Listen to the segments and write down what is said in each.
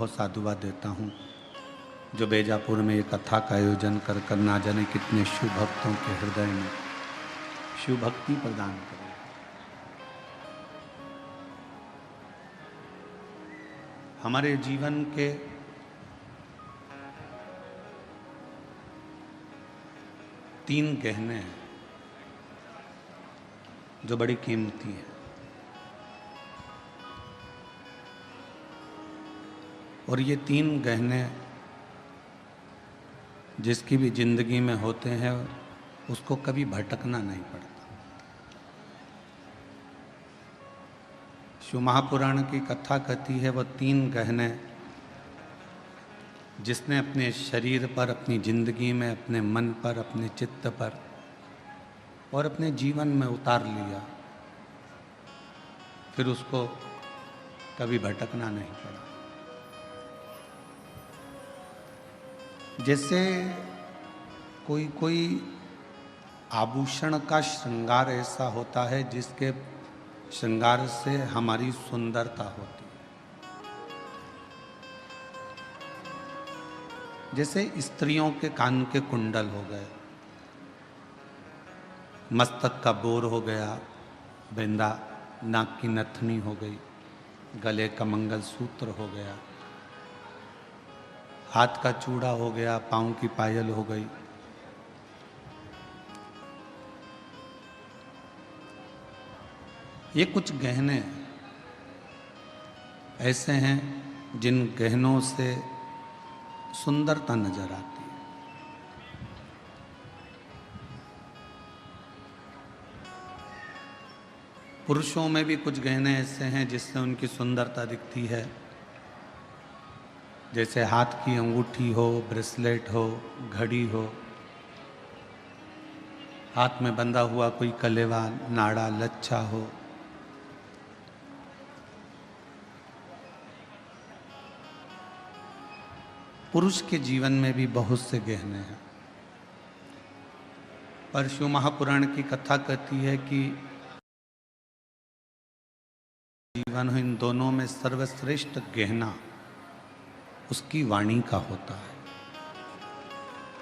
बहुत साधुवाद देता हूँ जो बेजापुर में एक कथा का आयोजन कर कर ना जाने कितने शिव भक्तों के हृदय में शिव भक्ति प्रदान करे। हमारे जीवन के तीन गहने हैं जो बड़ी कीमती है, और ये तीन गहने जिसकी भी जिंदगी में होते हैं उसको कभी भटकना नहीं पड़ता। शिव महापुराण की कथा कहती है वो तीन गहने जिसने अपने शरीर पर, अपनी जिंदगी में, अपने मन पर, अपने चित्त पर और अपने जीवन में उतार लिया, फिर उसको कभी भटकना नहीं पड़ा। जैसे कोई आभूषण का श्रृंगार ऐसा होता है जिसके श्रृंगार से हमारी सुंदरता होती है। जैसे स्त्रियों के कान के कुंडल हो गए, मस्तक का बोर हो गया, बेंदा, नाक की नथनी हो गई, गले का मंगलसूत्र हो गया, हाथ का चूड़ा हो गया, पांव की पायल हो गई। ये कुछ गहने ऐसे हैं जिन गहनों से सुंदरता नजर आती है। पुरुषों में भी कुछ गहने ऐसे हैं जिससे उनकी सुंदरता दिखती है, जैसे हाथ की अंगूठी हो, ब्रेसलेट हो, घड़ी हो, हाथ में बंधा हुआ कोई कलेवा, नाड़ा, लच्छा हो। पुरुष के जीवन में भी बहुत से गहने हैं, पर शिव महापुराण की कथा कहती है कि जीवन इन दोनों में सर्वश्रेष्ठ गहना उसकी वाणी का होता है।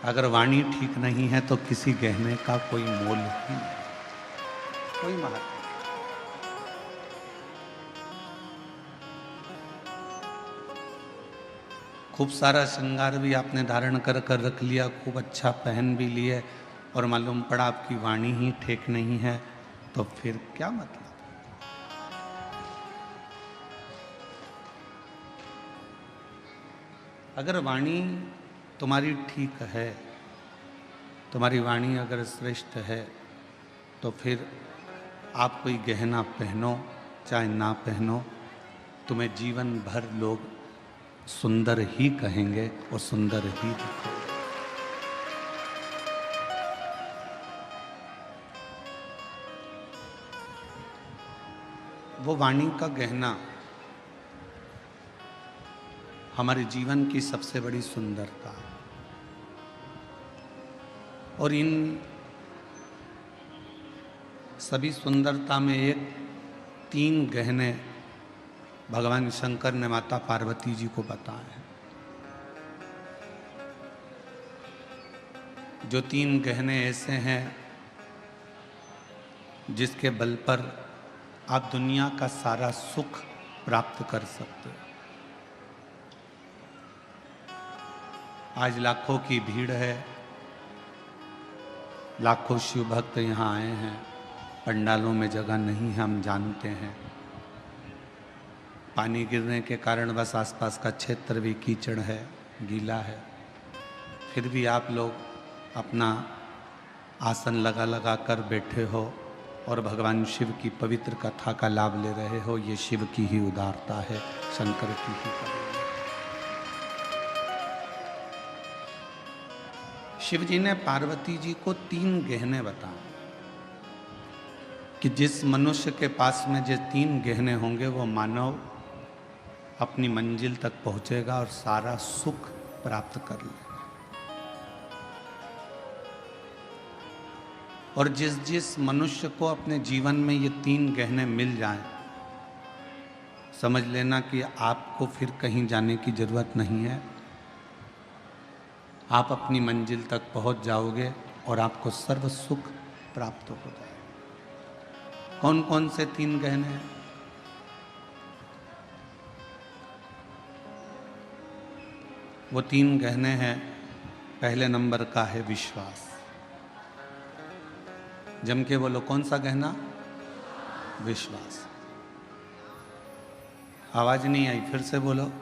अगर वाणी ठीक नहीं है तो किसी गहने का कोई मोल ही नहीं, कोई महत्व। खूब सारा श्रृंगार भी आपने धारण कर कर रख लिया, खूब अच्छा पहन भी लिए, और मालूम पड़ा आपकी वाणी ही ठीक नहीं है, तो फिर क्या मतलब। अगर वाणी तुम्हारी ठीक है, तुम्हारी वाणी अगर श्रेष्ठ है, तो फिर आप कोई गहना पहनो चाहे ना पहनो, तुम्हें जीवन भर लोग सुंदर ही कहेंगे और सुंदर ही दिखेंगे। वो वाणी का गहना हमारे जीवन की सबसे बड़ी सुंदरता है, और इन सभी सुंदरता में एक तीन गहने भगवान शंकर ने माता पार्वती जी को बताए हैं। जो तीन गहने ऐसे हैं जिसके बल पर आप दुनिया का सारा सुख प्राप्त कर सकते हो। आज लाखों की भीड़ है, लाखों शिव भक्त यहाँ आए हैं, पंडालों में जगह नहीं है, हम जानते हैं। पानी गिरने के कारण बस आसपास का क्षेत्र भी कीचड़ है, गीला है, फिर भी आप लोग अपना आसन लगा लगा कर बैठे हो और भगवान शिव की पवित्र कथा का लाभ ले रहे हो। ये शिव की ही उदारता है, शंकर की ही करुणा। शिव जी ने पार्वती जी को तीन गहने बताए कि जिस मनुष्य के पास में जो तीन गहने होंगे वो मानव अपनी मंजिल तक पहुंचेगा और सारा सुख प्राप्त कर लेगा। और जिस जिस मनुष्य को अपने जीवन में ये तीन गहने मिल जाएं, समझ लेना कि आपको फिर कहीं जाने की ज़रूरत नहीं है। आप अपनी मंजिल तक पहुंच जाओगे और आपको सर्व सुख प्राप्त हो जाएगा। कौन कौन से 3 गहने हैं? वो 3 गहने हैं। पहले नंबर का है विश्वास। जम के बोलो, कौन सा गहना? विश्वास। आवाज नहीं आई, फिर से बोलो।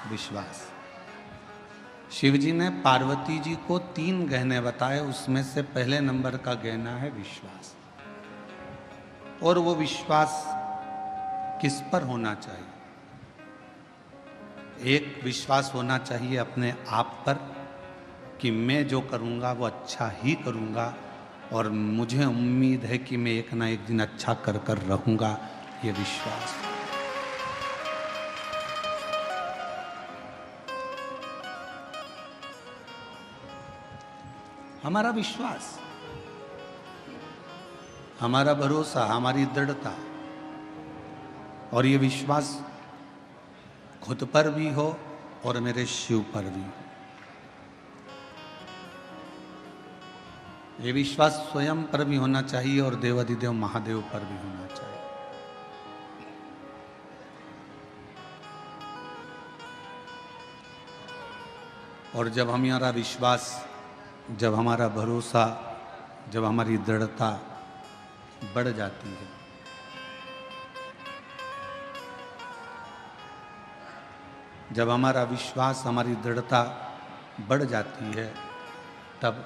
विश्वास। शिव जी ने पार्वती जी को 3 गहने बताए, उसमें से पहले नंबर का गहना है विश्वास। और वो विश्वास किस पर होना चाहिए? एक विश्वास होना चाहिए अपने आप पर कि मैं जो करूँगा वो अच्छा ही करूँगा और मुझे उम्मीद है कि मैं एक ना एक दिन अच्छा कर कर रहूँगा, ये विश्वास। हमारा विश्वास, हमारा भरोसा, हमारी दृढ़ता, और ये विश्वास खुद पर भी हो और मेरे शिव पर भी हो। ये विश्वास स्वयं पर भी होना चाहिए और देवाधिदेव महादेव पर भी होना चाहिए। और जब हमारा विश्वास, जब हमारा भरोसा, जब हमारी दृढ़ता बढ़ जाती है, जब हमारा विश्वास, हमारी दृढ़ता बढ़ जाती है, तब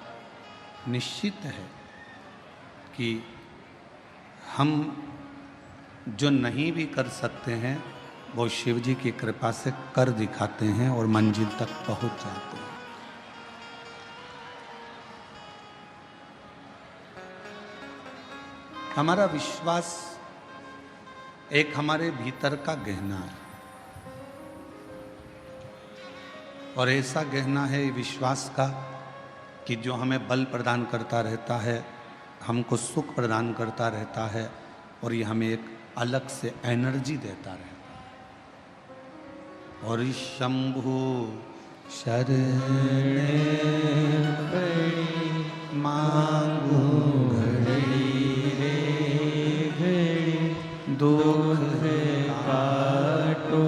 निश्चित है कि हम जो नहीं भी कर सकते हैं वो शिव जी की कृपा से कर दिखाते हैं और मंजिल तक पहुंच जाते हैं। हमारा विश्वास एक हमारे भीतर का गहना है, और ऐसा गहना है विश्वास का कि जो हमें बल प्रदान करता रहता है, हमको सुख प्रदान करता रहता है, और ये हमें एक अलग से एनर्जी देता रहता है। और शंभु शरण मांगू दुख काटो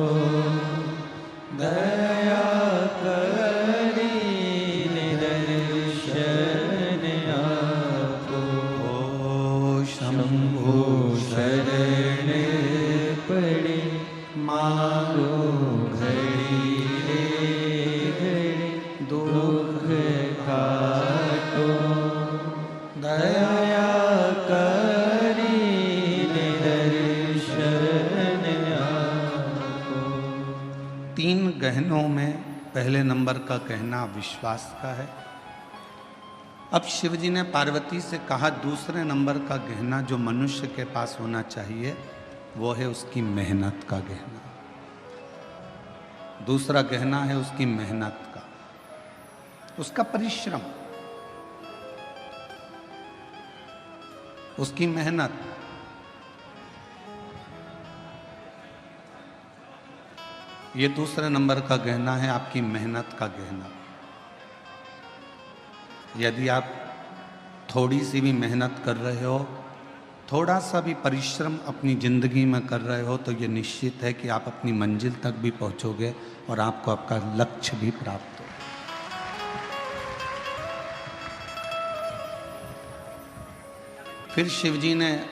दया करी निदर्शन आपो। ओ शंभु शरण पड़े मांगो घड़ी घड़ी दुख काटो दया करी निदर्शन आपो। 3 गहनों में पहले नंबर का गहना विश्वास का है। अब शिव जी ने पार्वती से कहा दूसरे नंबर का गहना जो मनुष्य के पास होना चाहिए वो है उसकी मेहनत का गहना। दूसरा गहना है उसकी मेहनत का, उसका परिश्रम, उसकी मेहनत। ये दूसरे नंबर का गहना है, आपकी मेहनत का गहना। यदि आप थोड़ी सी भी मेहनत कर रहे हो, थोड़ा सा भी परिश्रम अपनी ज़िंदगी में कर रहे हो, तो ये निश्चित है कि आप अपनी मंजिल तक भी पहुंचोगे और आपको आपका लक्ष्य भी प्राप्त होगा। फिर शिव जी ने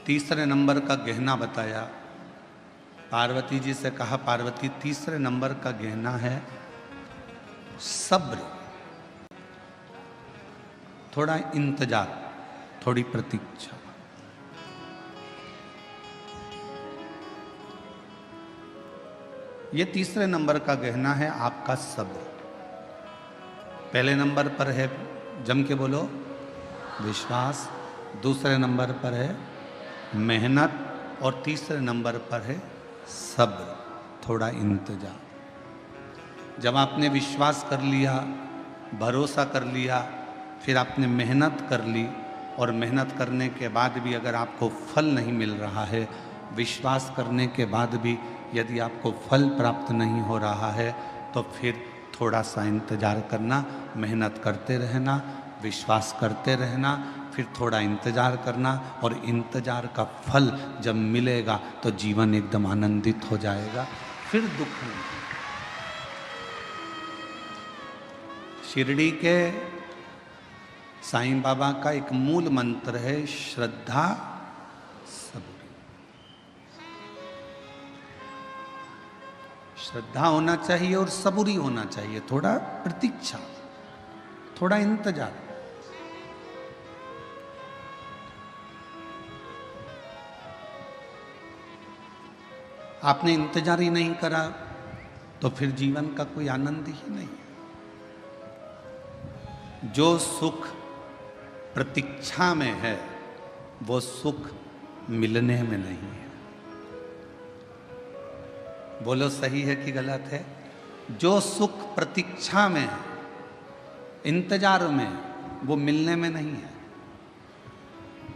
तीसरे नंबर का गहना बताया। पार्वती जी से कहा पार्वती तीसरे नंबर का गहना है सब्र, थोड़ा इंतजार, थोड़ी प्रतीक्षा। ये तीसरे नंबर का गहना है आपका सब्र। पहले नंबर पर है, जम के बोलो, विश्वास। दूसरे नंबर पर है मेहनत और तीसरे नंबर पर है सब्र, थोड़ा इंतजार। जब आपने विश्वास कर लिया, भरोसा कर लिया, फिर आपने मेहनत कर ली और मेहनत करने के बाद भी अगर आपको फल नहीं मिल रहा है विश्वास करने के बाद भी यदि आपको फल प्राप्त नहीं हो रहा है तो फिर थोड़ा सा इंतज़ार करना, मेहनत करते रहना, विश्वास करते रहना, फिर थोड़ा इंतज़ार करना, और इंतज़ार का फल जब मिलेगा तो जीवन एकदम आनंदित हो जाएगा, फिर दुख नहीं। शिरडी के साईं बाबा का एक मूल मंत्र है, श्रद्धा सबूरी। श्रद्धा होना चाहिए और सबूरी होना चाहिए, थोड़ा प्रतीक्षा, थोड़ा इंतजार। आपने इंतजार ही नहीं करा तो फिर जीवन का कोई आनंद ही नहीं। जो सुख प्रतीक्षा में है वो सुख मिलने में नहीं है। बोलो सही है कि गलत है? जो सुख प्रतीक्षा में है, इंतजार में, वो मिलने में नहीं है।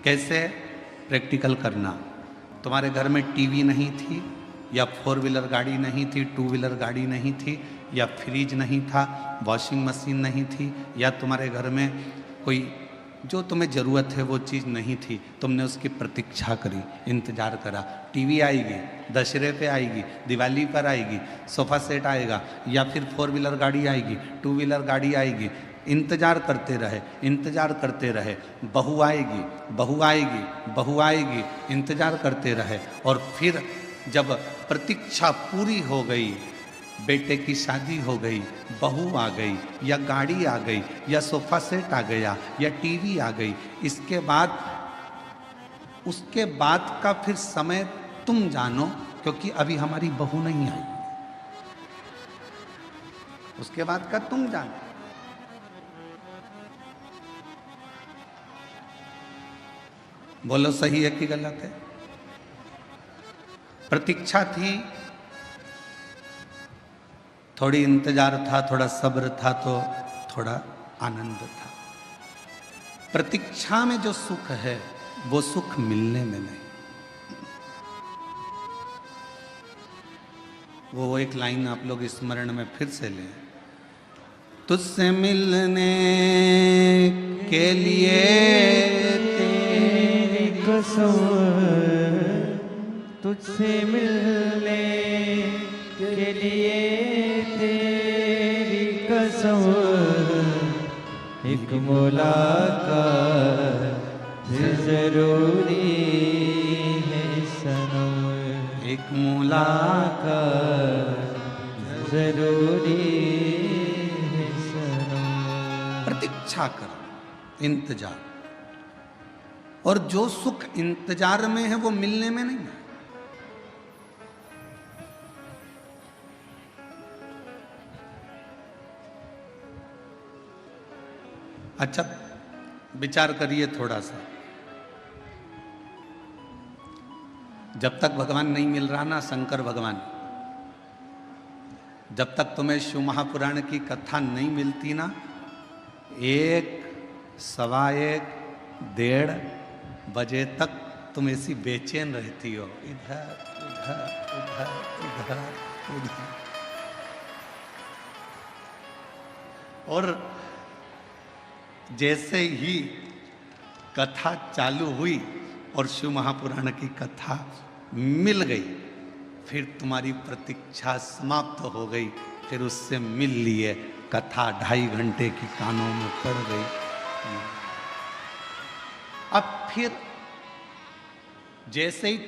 कैसे? प्रैक्टिकल करना। तुम्हारे घर में टीवी नहीं थी, या 4 व्हीलर गाड़ी नहीं थी, 2 व्हीलर गाड़ी नहीं थी, या फ्रिज नहीं था, वॉशिंग मशीन नहीं थी, या तुम्हारे घर में कोई जो तुम्हें ज़रूरत है वो चीज़ नहीं थी, तुमने उसकी प्रतीक्षा करी, इंतज़ार करा। टीवी आएगी, दशहरे पे आएगी, दिवाली पर आएगी, सोफ़ा सेट आएगा, या फिर 4 व्हीलर गाड़ी आएगी, 2 व्हीलर गाड़ी आएगी, इंतज़ार करते रहे, इंतज़ार करते रहे, बहू आएगी, बहू आएगी, बहू आएगी, इंतज़ार करते रहे, और फिर जब प्रतीक्षा पूरी हो गई, बेटे की शादी हो गई, बहू आ गई, या गाड़ी आ गई, या सोफ़ा सेट आ गया, या टीवी आ गई, इसके बाद उसके बाद का फिर समय तुम जानो, क्योंकि अभी हमारी बहू नहीं आई। उसके बाद का तुम जानो। बोलो सही है कि गलत है? प्रतीक्षा थी, थोड़ी इंतजार था, थोड़ा सब्र था, तो थोड़ा आनंद था। प्रतीक्षा में जो सुख है वो सुख मिलने में नहीं। वो एक लाइन आप लोग स्मरण में फिर से लें। तुझसे मिलने के लिए तेरी कसम, तुझसे मिलने के लिए तेरी कसम, एक मुलाकात जरूरी है सनम, एक मुलाकात जरूरी है सनम। प्रतीक्षा कर, इंतजार। और जो सुख इंतजार में है वो मिलने में नहीं है। अच्छा विचार करिए थोड़ा सा, जब तक भगवान नहीं मिल रहा ना, शंकर भगवान, जब तक तुम्हें शिव महापुराण की कथा नहीं मिलती ना, 1, 1:15, 1:30 बजे तक तुम ऐसी बेचैन रहती हो, इधर उधर उधर उधर उधर। और जैसे ही कथा चालू हुई और शिव महापुराण की कथा मिल गई, फिर तुम्हारी प्रतीक्षा समाप्त हो गई, फिर उससे मिल लिए, कथा 2.5 घंटे की कानों में पड़ गई। अब फिर जैसे ही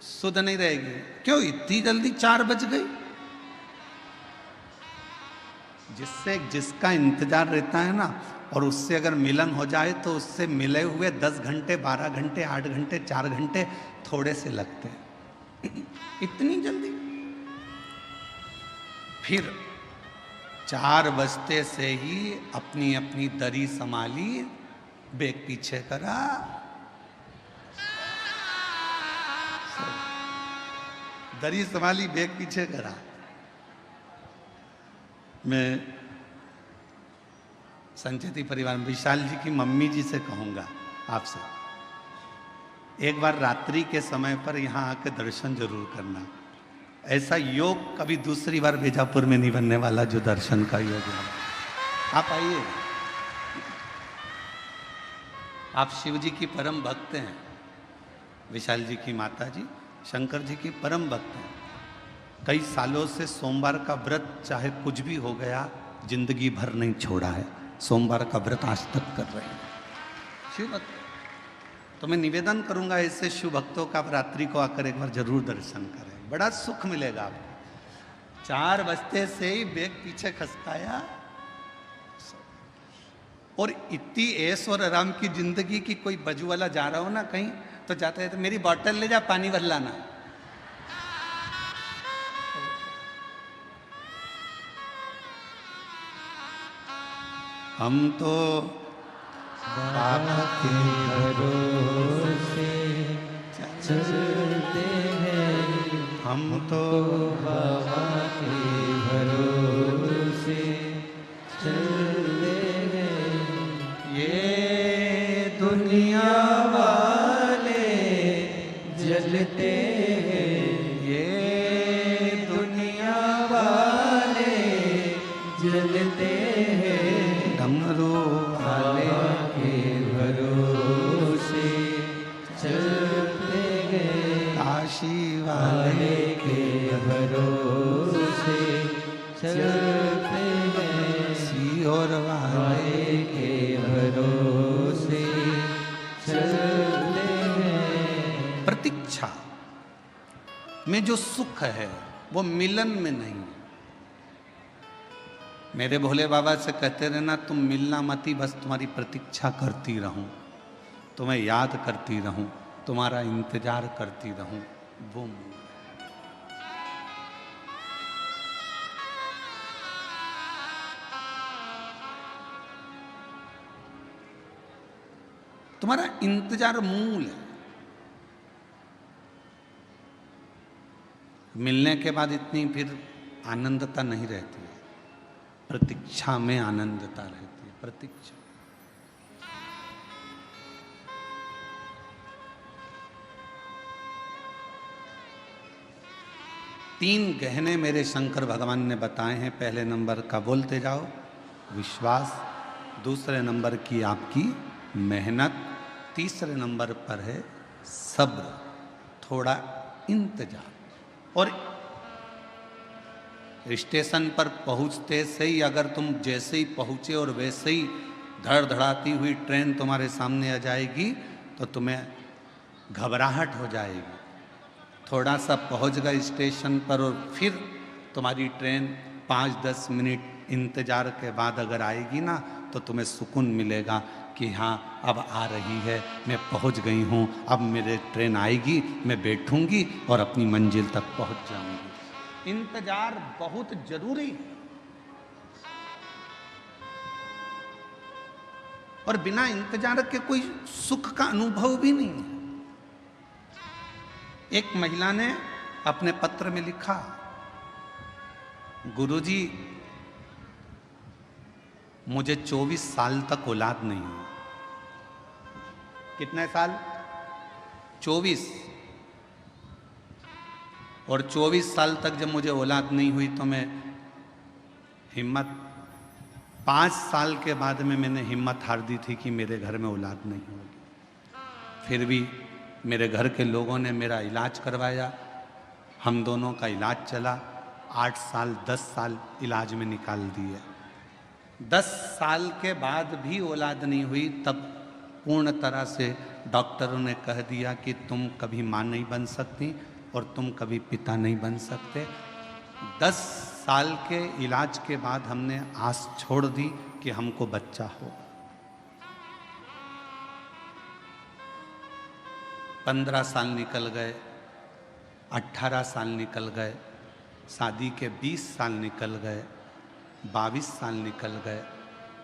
सुध नहीं रहेगी, क्यों इतनी जल्दी 4 बज गई? जिसका इंतजार रहता है ना, और उससे अगर मिलन हो जाए तो उससे मिले हुए 10 घंटे, 12 घंटे, 8 घंटे, 4 घंटे थोड़े से लगते हैं। इतनी जल्दी? फिर 4 बजते से ही अपनी अपनी दरी संभाली, बेग पीछे करा, दरी संभाली, बेग पीछे करा। मैं संचेती परिवार विशाल जी की मम्मी जी से कहूंगा आपसे, एक बार रात्रि के समय पर यहाँ आकर दर्शन जरूर करना। ऐसा योग कभी दूसरी बार बीजापुर में नहीं बनने वाला जो दर्शन का योग है। आप आइए। आप शिव जी की परम भक्त हैं, विशाल जी की माता जी शंकर जी की परम भक्त हैं। कई सालों से सोमवार का व्रत चाहे कुछ भी हो गया जिंदगी भर नहीं छोड़ा है। सोमवार का व्रत आज तक कर रहे हैं शिव भक्त। तो मैं निवेदन करूंगा ऐसे शिव भक्तों का रात्रि को आकर एक बार जरूर दर्शन करें, बड़ा सुख मिलेगा आपको। 4 बजते से ही बैग पीछे खसकाया और इतनी ऐश और आराम की जिंदगी की। कोई बजू वाला जा रहा हो ना कहीं तो जाते हैं तो मेरी बोतल ले जा, पानी भर लाना। हम तो बाबा के भरोसे चलते हैं, हम तो बाबा के भरोसे चलते हैं। ये दुनिया वाले जलते हैं, ये दुनिया वाले जलते हैं। डमरू वाले के भरोसे चलते हैं, काशी वाले के भरोसे चलते हैं। सीहोर वाले के भरोसे चलते हैं। प्रतीक्षा में जो सुख है वो मिलन में नहीं। मेरे भोले बाबा से कहते रहना तुम मिलना मती, बस तुम्हारी प्रतीक्षा करती रहूं, तुम्हें याद करती रहूं, तुम्हारा इंतजार करती रहूं। वो तुम्हारा इंतजार मूल है। मिलने के बाद इतनी फिर आनंदता नहीं रहती है, प्रतीक्षा में आनंदता रहती है। प्रतीक्षा तीन गहने मेरे शंकर भगवान ने बताए हैं। पहले नंबर का बोलते जाओ विश्वास, दूसरे नंबर की आपकी मेहनत, तीसरे नंबर पर है सब्र, थोड़ा इंतजार। और स्टेशन पर पहुंचते से ही अगर तुम जैसे ही पहुंचे और वैसे ही धड़धड़ाती हुई ट्रेन तुम्हारे सामने आ जाएगी तो तुम्हें घबराहट हो जाएगी। थोड़ा सा पहुंच गए स्टेशन पर और फिर तुम्हारी ट्रेन 5-10 मिनट इंतजार के बाद अगर आएगी ना तो तुम्हें सुकून मिलेगा कि हाँ अब आ रही है, मैं पहुंच गई हूँ, अब मेरे ट्रेन आएगी, मैं बैठूंगी और अपनी मंजिल तक पहुंच जाऊंगी। इंतजार बहुत जरूरी है और बिना इंतजार के कोई सुख का अनुभव भी नहीं है। एक महिला ने अपने पत्र में लिखा, गुरुजी मुझे 24 साल तक औलाद नहीं हुई। कितने साल? 24। और 24 साल तक जब मुझे औलाद नहीं हुई तो मैं हिम्मत 5 साल के बाद में मैंने हिम्मत हार दी थी कि मेरे घर में औलाद नहीं होगी। फिर भी मेरे घर के लोगों ने मेरा इलाज करवाया, हम दोनों का इलाज चला। 8 साल 10 साल इलाज में निकाल दिए। 10 साल के बाद भी औलाद नहीं हुई, तब पूर्ण तरह से डॉक्टरों ने कह दिया कि तुम कभी माँ नहीं बन सकती और तुम कभी पिता नहीं बन सकते। 10 साल के इलाज के बाद हमने आस छोड़ दी कि हमको बच्चा हो। 15 साल निकल गए, 18 साल निकल गए, शादी के 20 साल निकल गए, 22 साल निकल गए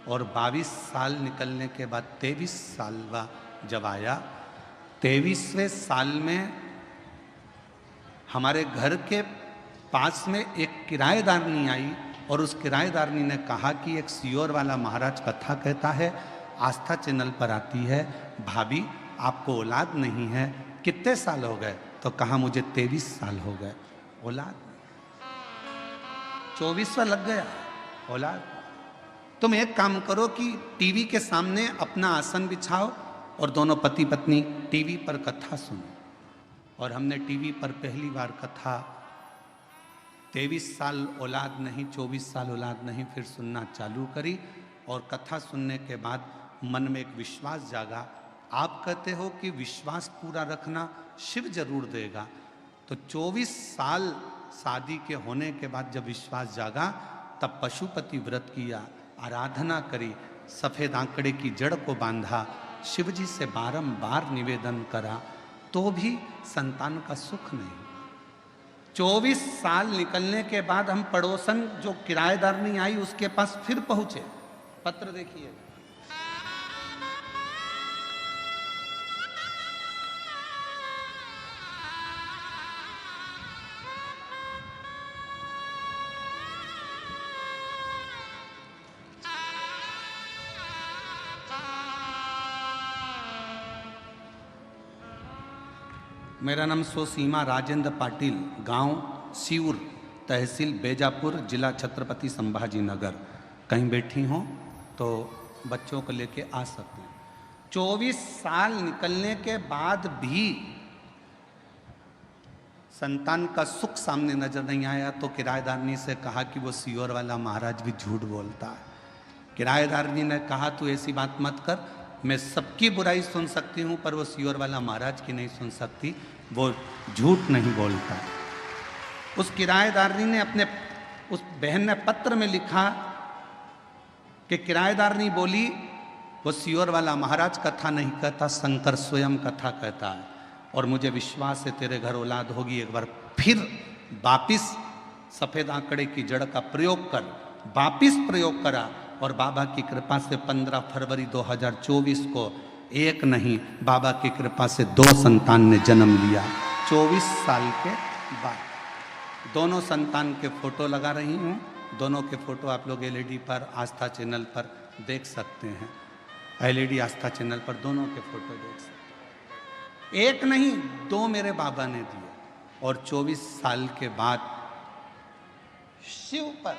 और 22 साल निकलने के बाद 23 साल जब आया, 23वें साल में हमारे घर के पास में एक किराएदारनी आई और उस किराएदारनी ने कहा कि एक सीहोर वाला महाराज कथा कहता है, आस्था चैनल पर आती है, भाभी आपको औलाद नहीं है कितने साल हो गए? तो कहा मुझे 23 साल हो गए। औलाद 24वां लग गया। औलाद तुम एक काम करो कि टीवी के सामने अपना आसन बिछाओ और दोनों पति पत्नी टीवी पर कथा सुनो। और हमने टीवी पर पहली बार कथा 23 साल औलाद नहीं, 24 साल औलाद नहीं, फिर सुनना चालू करी। और कथा सुनने के बाद मन में एक विश्वास जागा। आप कहते हो कि विश्वास पूरा रखना शिव जरूर देगा। तो 24 साल शादी के होने के बाद जब विश्वास जागा, तब पशुपति व्रत किया, आराधना करी, सफेद आंकड़े की जड़ को बांधा, शिव जी से बारंबार निवेदन करा, तो भी संतान का सुख नहीं। 24 साल निकलने के बाद हम पड़ोसन जो किराएदार नहीं आई उसके पास फिर पहुंचे। पत्र देखिए, मेरा नाम सोसीमा राजेंद्र पाटिल, गांव सिऊर, तहसील बेजापुर, जिला छत्रपति संभाजी नगर। कहीं बैठी हो तो बच्चों को लेके आ सकते हैं। 24 साल निकलने के बाद भी संतान का सुख सामने नजर नहीं आया, तो किराएदारनी से कहा कि वो सियोर वाला महाराज भी झूठ बोलता है। किराएदारनी ने कहा तू ऐसी बात मत कर, मैं सबकी बुराई सुन सकती हूँ पर वो सियोर वाला महाराज की नहीं सुन सकती, वो झूठ नहीं बोलता। उस किराएदारनी ने अपने उस बहन ने पत्र में लिखा कि किराएदारनी बोली वो सियोर वाला महाराज कथा नहीं कहता, शंकर स्वयं कथा कहता है और मुझे विश्वास है तेरे घर औलाद होगी। एक बार फिर वापिस सफेद आंकड़े की जड़ का प्रयोग कर, वापिस प्रयोग करा और बाबा की कृपा से 15 फरवरी 2024 को एक नहीं, बाबा की कृपा से 2 संतान ने जन्म लिया 24 साल के बाद। दोनों संतान के फोटो लगा रही हूँ। दोनों के फोटो आप लोग एलईडी पर आस्था चैनल पर देख सकते हैं। एलईडी आस्था चैनल पर दोनों के फोटो देख सकते हैं। एक नहीं, 2 मेरे बाबा ने दिए। और 24 साल के बाद शिव पर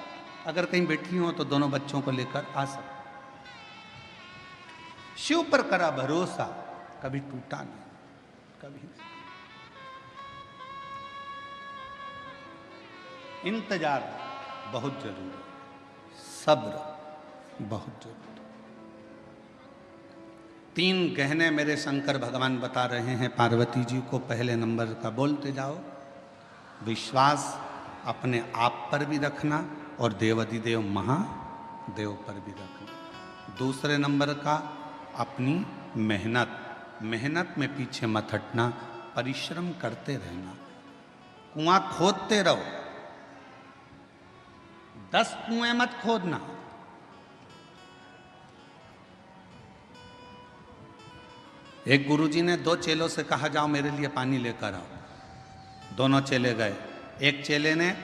अगर कहीं बैठी हो तो दोनों बच्चों को लेकर आ सकते। शिव पर करा भरोसा, कभी टूटा नहीं, कभी नहीं। इंतजार बहुत जरूरी, सब्र बहुत जरूरी। 3 गहने मेरे शंकर भगवान बता रहे हैं पार्वती जी को। पहले नंबर का बोलते जाओ, विश्वास अपने आप पर भी रखना और देवाधिदेव महादेव पर भी रखना। दूसरे नंबर का अपनी मेहनत, मेहनत में पीछे मत हटना, परिश्रम करते रहना। कुआं खोदते रहो, 10 कुएं मत खोदना। एक गुरुजी ने 2 चेलों से कहा जाओ मेरे लिए पानी लेकर आओ। दोनों चेले गए। एक चेले ने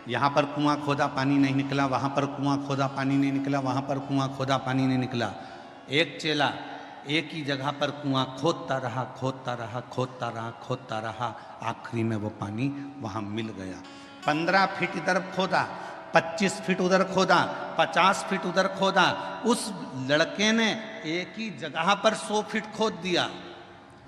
यहाँ पर कुआं खोदा, पानी नहीं निकला, वहाँ पर कुआं खोदा, पानी नहीं निकला, वहाँ पर कुआं खोदा, पानी नहीं निकला। एक चेला एक ही जगह पर कुआं खोदता रहा, खोदता रहा, खोदता रहा, खोदता रहा, आखिरी में वो पानी वहाँ मिल गया। 15 फीट इधर खोदा, 25 फीट उधर खोदा, 50 फीट उधर खोदा। उस लड़के ने एक ही जगह पर 100 फीट खोद दिया।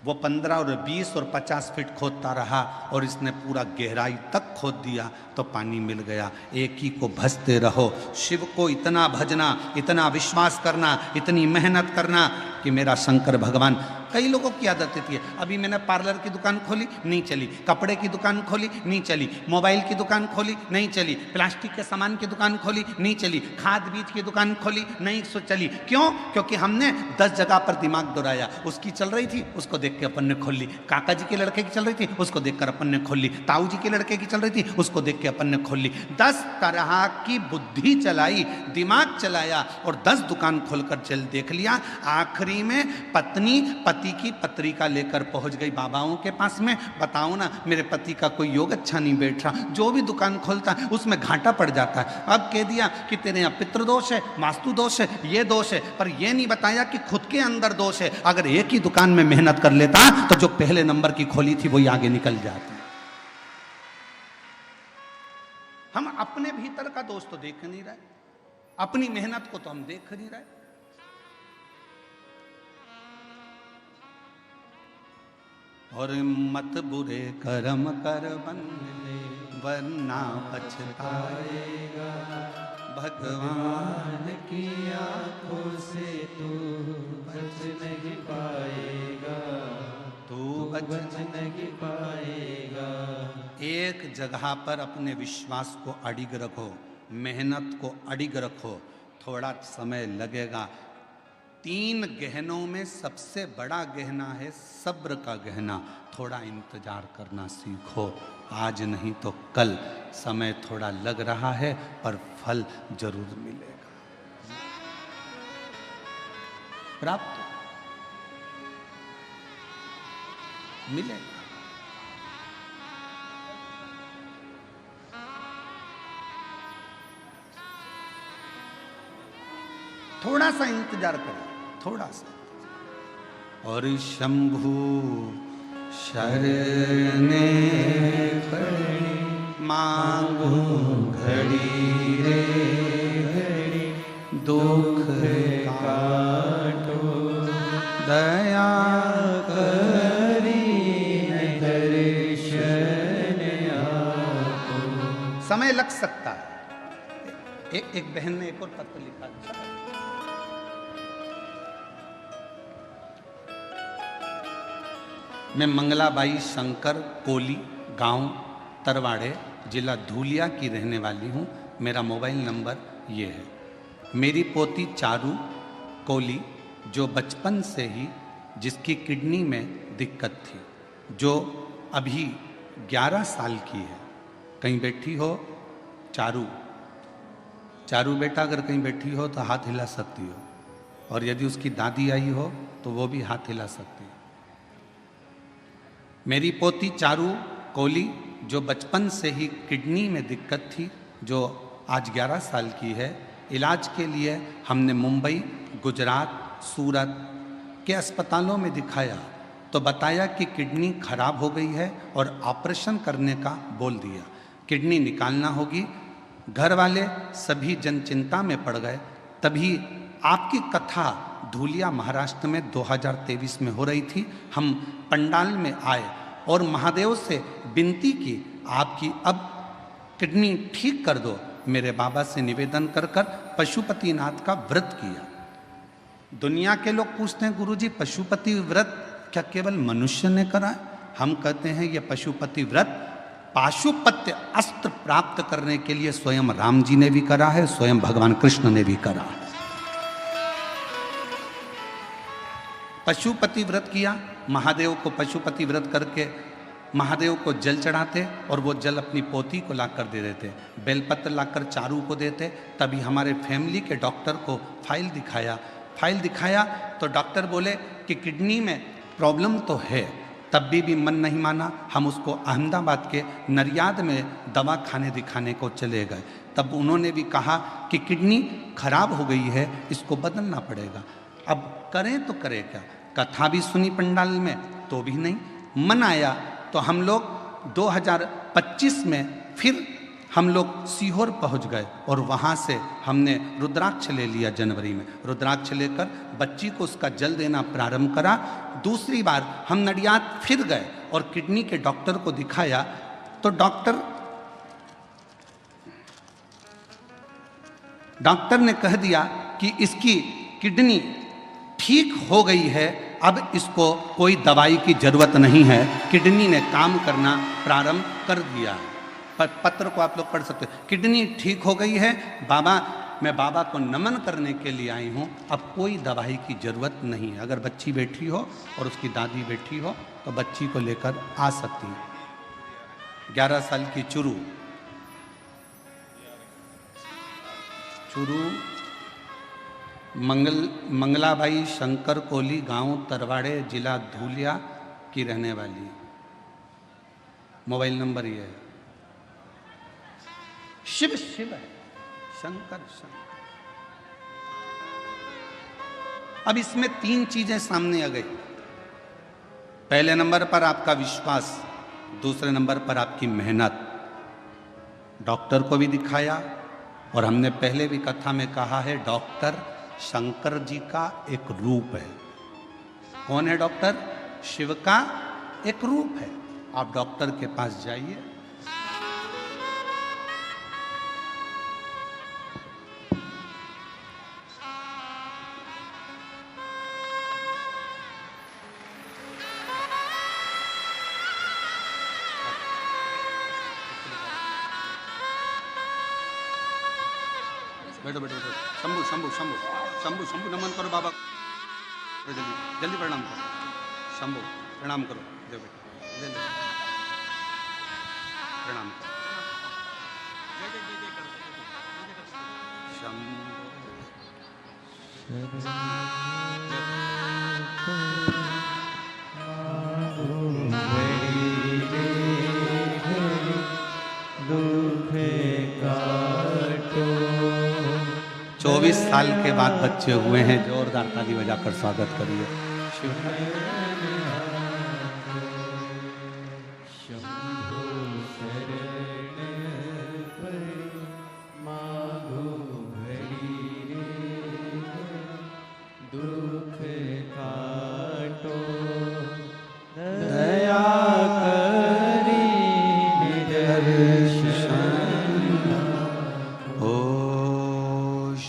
वो 15 और 20 और 50 फीट खोदता रहा और इसने पूरा गहराई तक खोद दिया तो पानी मिल गया। एक ही को भजते रहो, शिव को इतना भजना, इतना विश्वास करना, इतनी मेहनत करना कि मेरा शंकर भगवान। कई लोगों की आदत होती है, अभी मैंने पार्लर की दुकान खोली नहीं चली, कपड़े की दुकान खोली नहीं चली, मोबाइल की दुकान खोली नहीं चली, प्लास्टिक के सामान की दुकान खोली नहीं चली, खाद बीज की दुकान खोली नहीं चली। क्यों? क्योंकि हमने 10 जगह पर दिमाग दौड़ाया। उसकी चल रही थी, उसको देख के अपन ने खोल ली। काका जी के लड़के की चल रही थी, उसको देखकर अपन ने खोल ली। ताऊ जी के लड़के की चल रही थी, उसको देख के अपन ने खोल ली। 10 तरह की बुद्धि चलाई, दिमाग चलाया और 10 दुकान खोलकर चल देख लिया। आखिरी में पत्नी पति की पत्रिका लेकर पहुंच गई बाबाओं के पास में, बताओ ना मेरे पति का कोई योग अच्छा नहीं बैठ रहा, जो भी दुकान खोलता है उसमें घाटा पड़ जाता है। अब कह दिया कि तेरे यहाँ पितृदोष है, वास्तु दोष है, ये दोष है, पर ये नहीं बताया कि खुद के अंदर दोष है। अगर एक ही दुकान में मेहनत कर लेता तो जो पहले नंबर की खोली थी वही आगे निकल जाती। हम अपने भीतर का दोष तो देख नहीं रहे, अपनी मेहनत को तो हम देख नहीं रहे। और मत बुरे कर्म कर बंदे वरना पछताएगा, भगवान की आंखों से तू बच नहीं पाएगा, तू बच नहीं पाएगा। एक जगह पर अपने विश्वास को अडिग रखो, मेहनत को अडिग रखो, थोड़ा समय लगेगा। 3 गहनों में सबसे बड़ा गहना है सब्र का गहना। थोड़ा इंतजार करना सीखो, आज नहीं तो कल। समय थोड़ा लग रहा है पर फल जरूर मिलेगा, प्राप्त मिलेगा। थोड़ा सा इंतजार करो, थोड़ा सा। और शंभु शरणे पड़े मांगो घड़ी रे घड़ी, दुख काटो दया करी दर्शन आपको। समय लग सकता है। एक बहन ने एक और पत्र लिखा, अच्छा है। मैं मंगलाबाई शंकर कोली, गांव तरवाड़े, जिला धूलिया की रहने वाली हूँ। मेरा मोबाइल नंबर ये है। मेरी पोती चारू कोली, जो बचपन से ही जिसकी किडनी में दिक्कत थी, जो अभी 11 साल की है। कहीं बैठी हो चारू, चारू बेटा अगर कहीं बैठी हो तो हाथ हिला सकती हो, और यदि उसकी दादी आई हो तो वो भी हाथ हिला सकती है। मेरी पोती चारू कोली, जो बचपन से ही किडनी में दिक्कत थी, जो आज 11 साल की है। इलाज के लिए हमने मुंबई, गुजरात, सूरत के अस्पतालों में दिखाया तो बताया कि किडनी खराब हो गई है और ऑपरेशन करने का बोल दिया, किडनी निकालना होगी। घर वाले सभी जन चिंता में पड़ गए। तभी आपकी कथा धूलिया महाराष्ट्र में 2023 में हो रही थी। हम पंडाल में आए और महादेव से विनती की, आपकी अब किडनी ठीक कर दो। मेरे बाबा से निवेदन कर कर पशुपतिनाथ का व्रत किया। दुनिया के लोग पूछते हैं, गुरुजी पशुपति व्रत क्या केवल मनुष्य ने करा है? हम कहते हैं यह पशुपति व्रत पाशुपत्य अस्त्र प्राप्त करने के लिए स्वयं राम जी ने भी करा है, स्वयं भगवान कृष्ण ने भी करा है। पशुपति व्रत किया। महादेव को पशुपति व्रत करके महादेव को जल चढ़ाते और वो जल अपनी पोती को लाकर दे देते, बेलपत्र लाकर चारू को देते। तभी हमारे फैमिली के डॉक्टर को फाइल दिखाया तो डॉक्टर बोले कि किडनी में प्रॉब्लम तो है। तब भी मन नहीं माना। हम उसको अहमदाबाद के नरियाद में दवा खाने दिखाने को चले गए। तब उन्होंने भी कहा कि किडनी खराब हो गई है, इसको बदलना पड़ेगा। अब करें तो करें क्या? कथा भी सुनी पंडाल में तो भी नहीं मन आया। तो हम लोग 2025 में फिर हम लोग सीहोर पहुंच गए और वहाँ से हमने रुद्राक्ष ले लिया। जनवरी में रुद्राक्ष लेकर बच्ची को उसका जल देना प्रारंभ करा। दूसरी बार हम नडियाद फिर गए और किडनी के डॉक्टर को दिखाया तो डॉक्टर ने कह दिया कि इसकी किडनी ठीक हो गई है, अब इसको कोई दवाई की जरूरत नहीं है, किडनी ने काम करना प्रारंभ कर दिया। पत्र को आप लोग पढ़ सकते हैं। किडनी ठीक हो गई है बाबा, मैं बाबा को नमन करने के लिए आई हूँ, अब कोई दवाई की जरूरत नहीं है। अगर बच्ची बैठी हो और उसकी दादी बैठी हो तो बच्ची को लेकर आ सकती है। 11 साल की चुरू मंगलाबाई शंकर कोली, गांव तरवाड़े, जिला धूलिया की रहने वाली। मोबाइल नंबर ये है। शिव शिव है, शंकर शंकर। अब इसमें 3 चीजें सामने आ गई। पहले नंबर पर आपका विश्वास, दूसरे नंबर पर आपकी मेहनत। डॉक्टर को भी दिखाया, और हमने पहले भी कथा में कहा है, डॉक्टर शंकर जी का एक रूप है। कौन है डॉक्टर? शिव का एक रूप है। आप डॉक्टर के पास जाइए, बैठो बैठो बैठो। शंभु शंभु शंभु शंभु शंभु नमन करो बाबा, जल्दी जल्दी प्रणाम करो। शंभु प्रणाम करो, जय बेटा जल्दी प्रणाम करो। दुखे काटो। 24 साल के बाद बच्चे हुए हैं, जोरदार ताली बजाकर स्वागत करिए।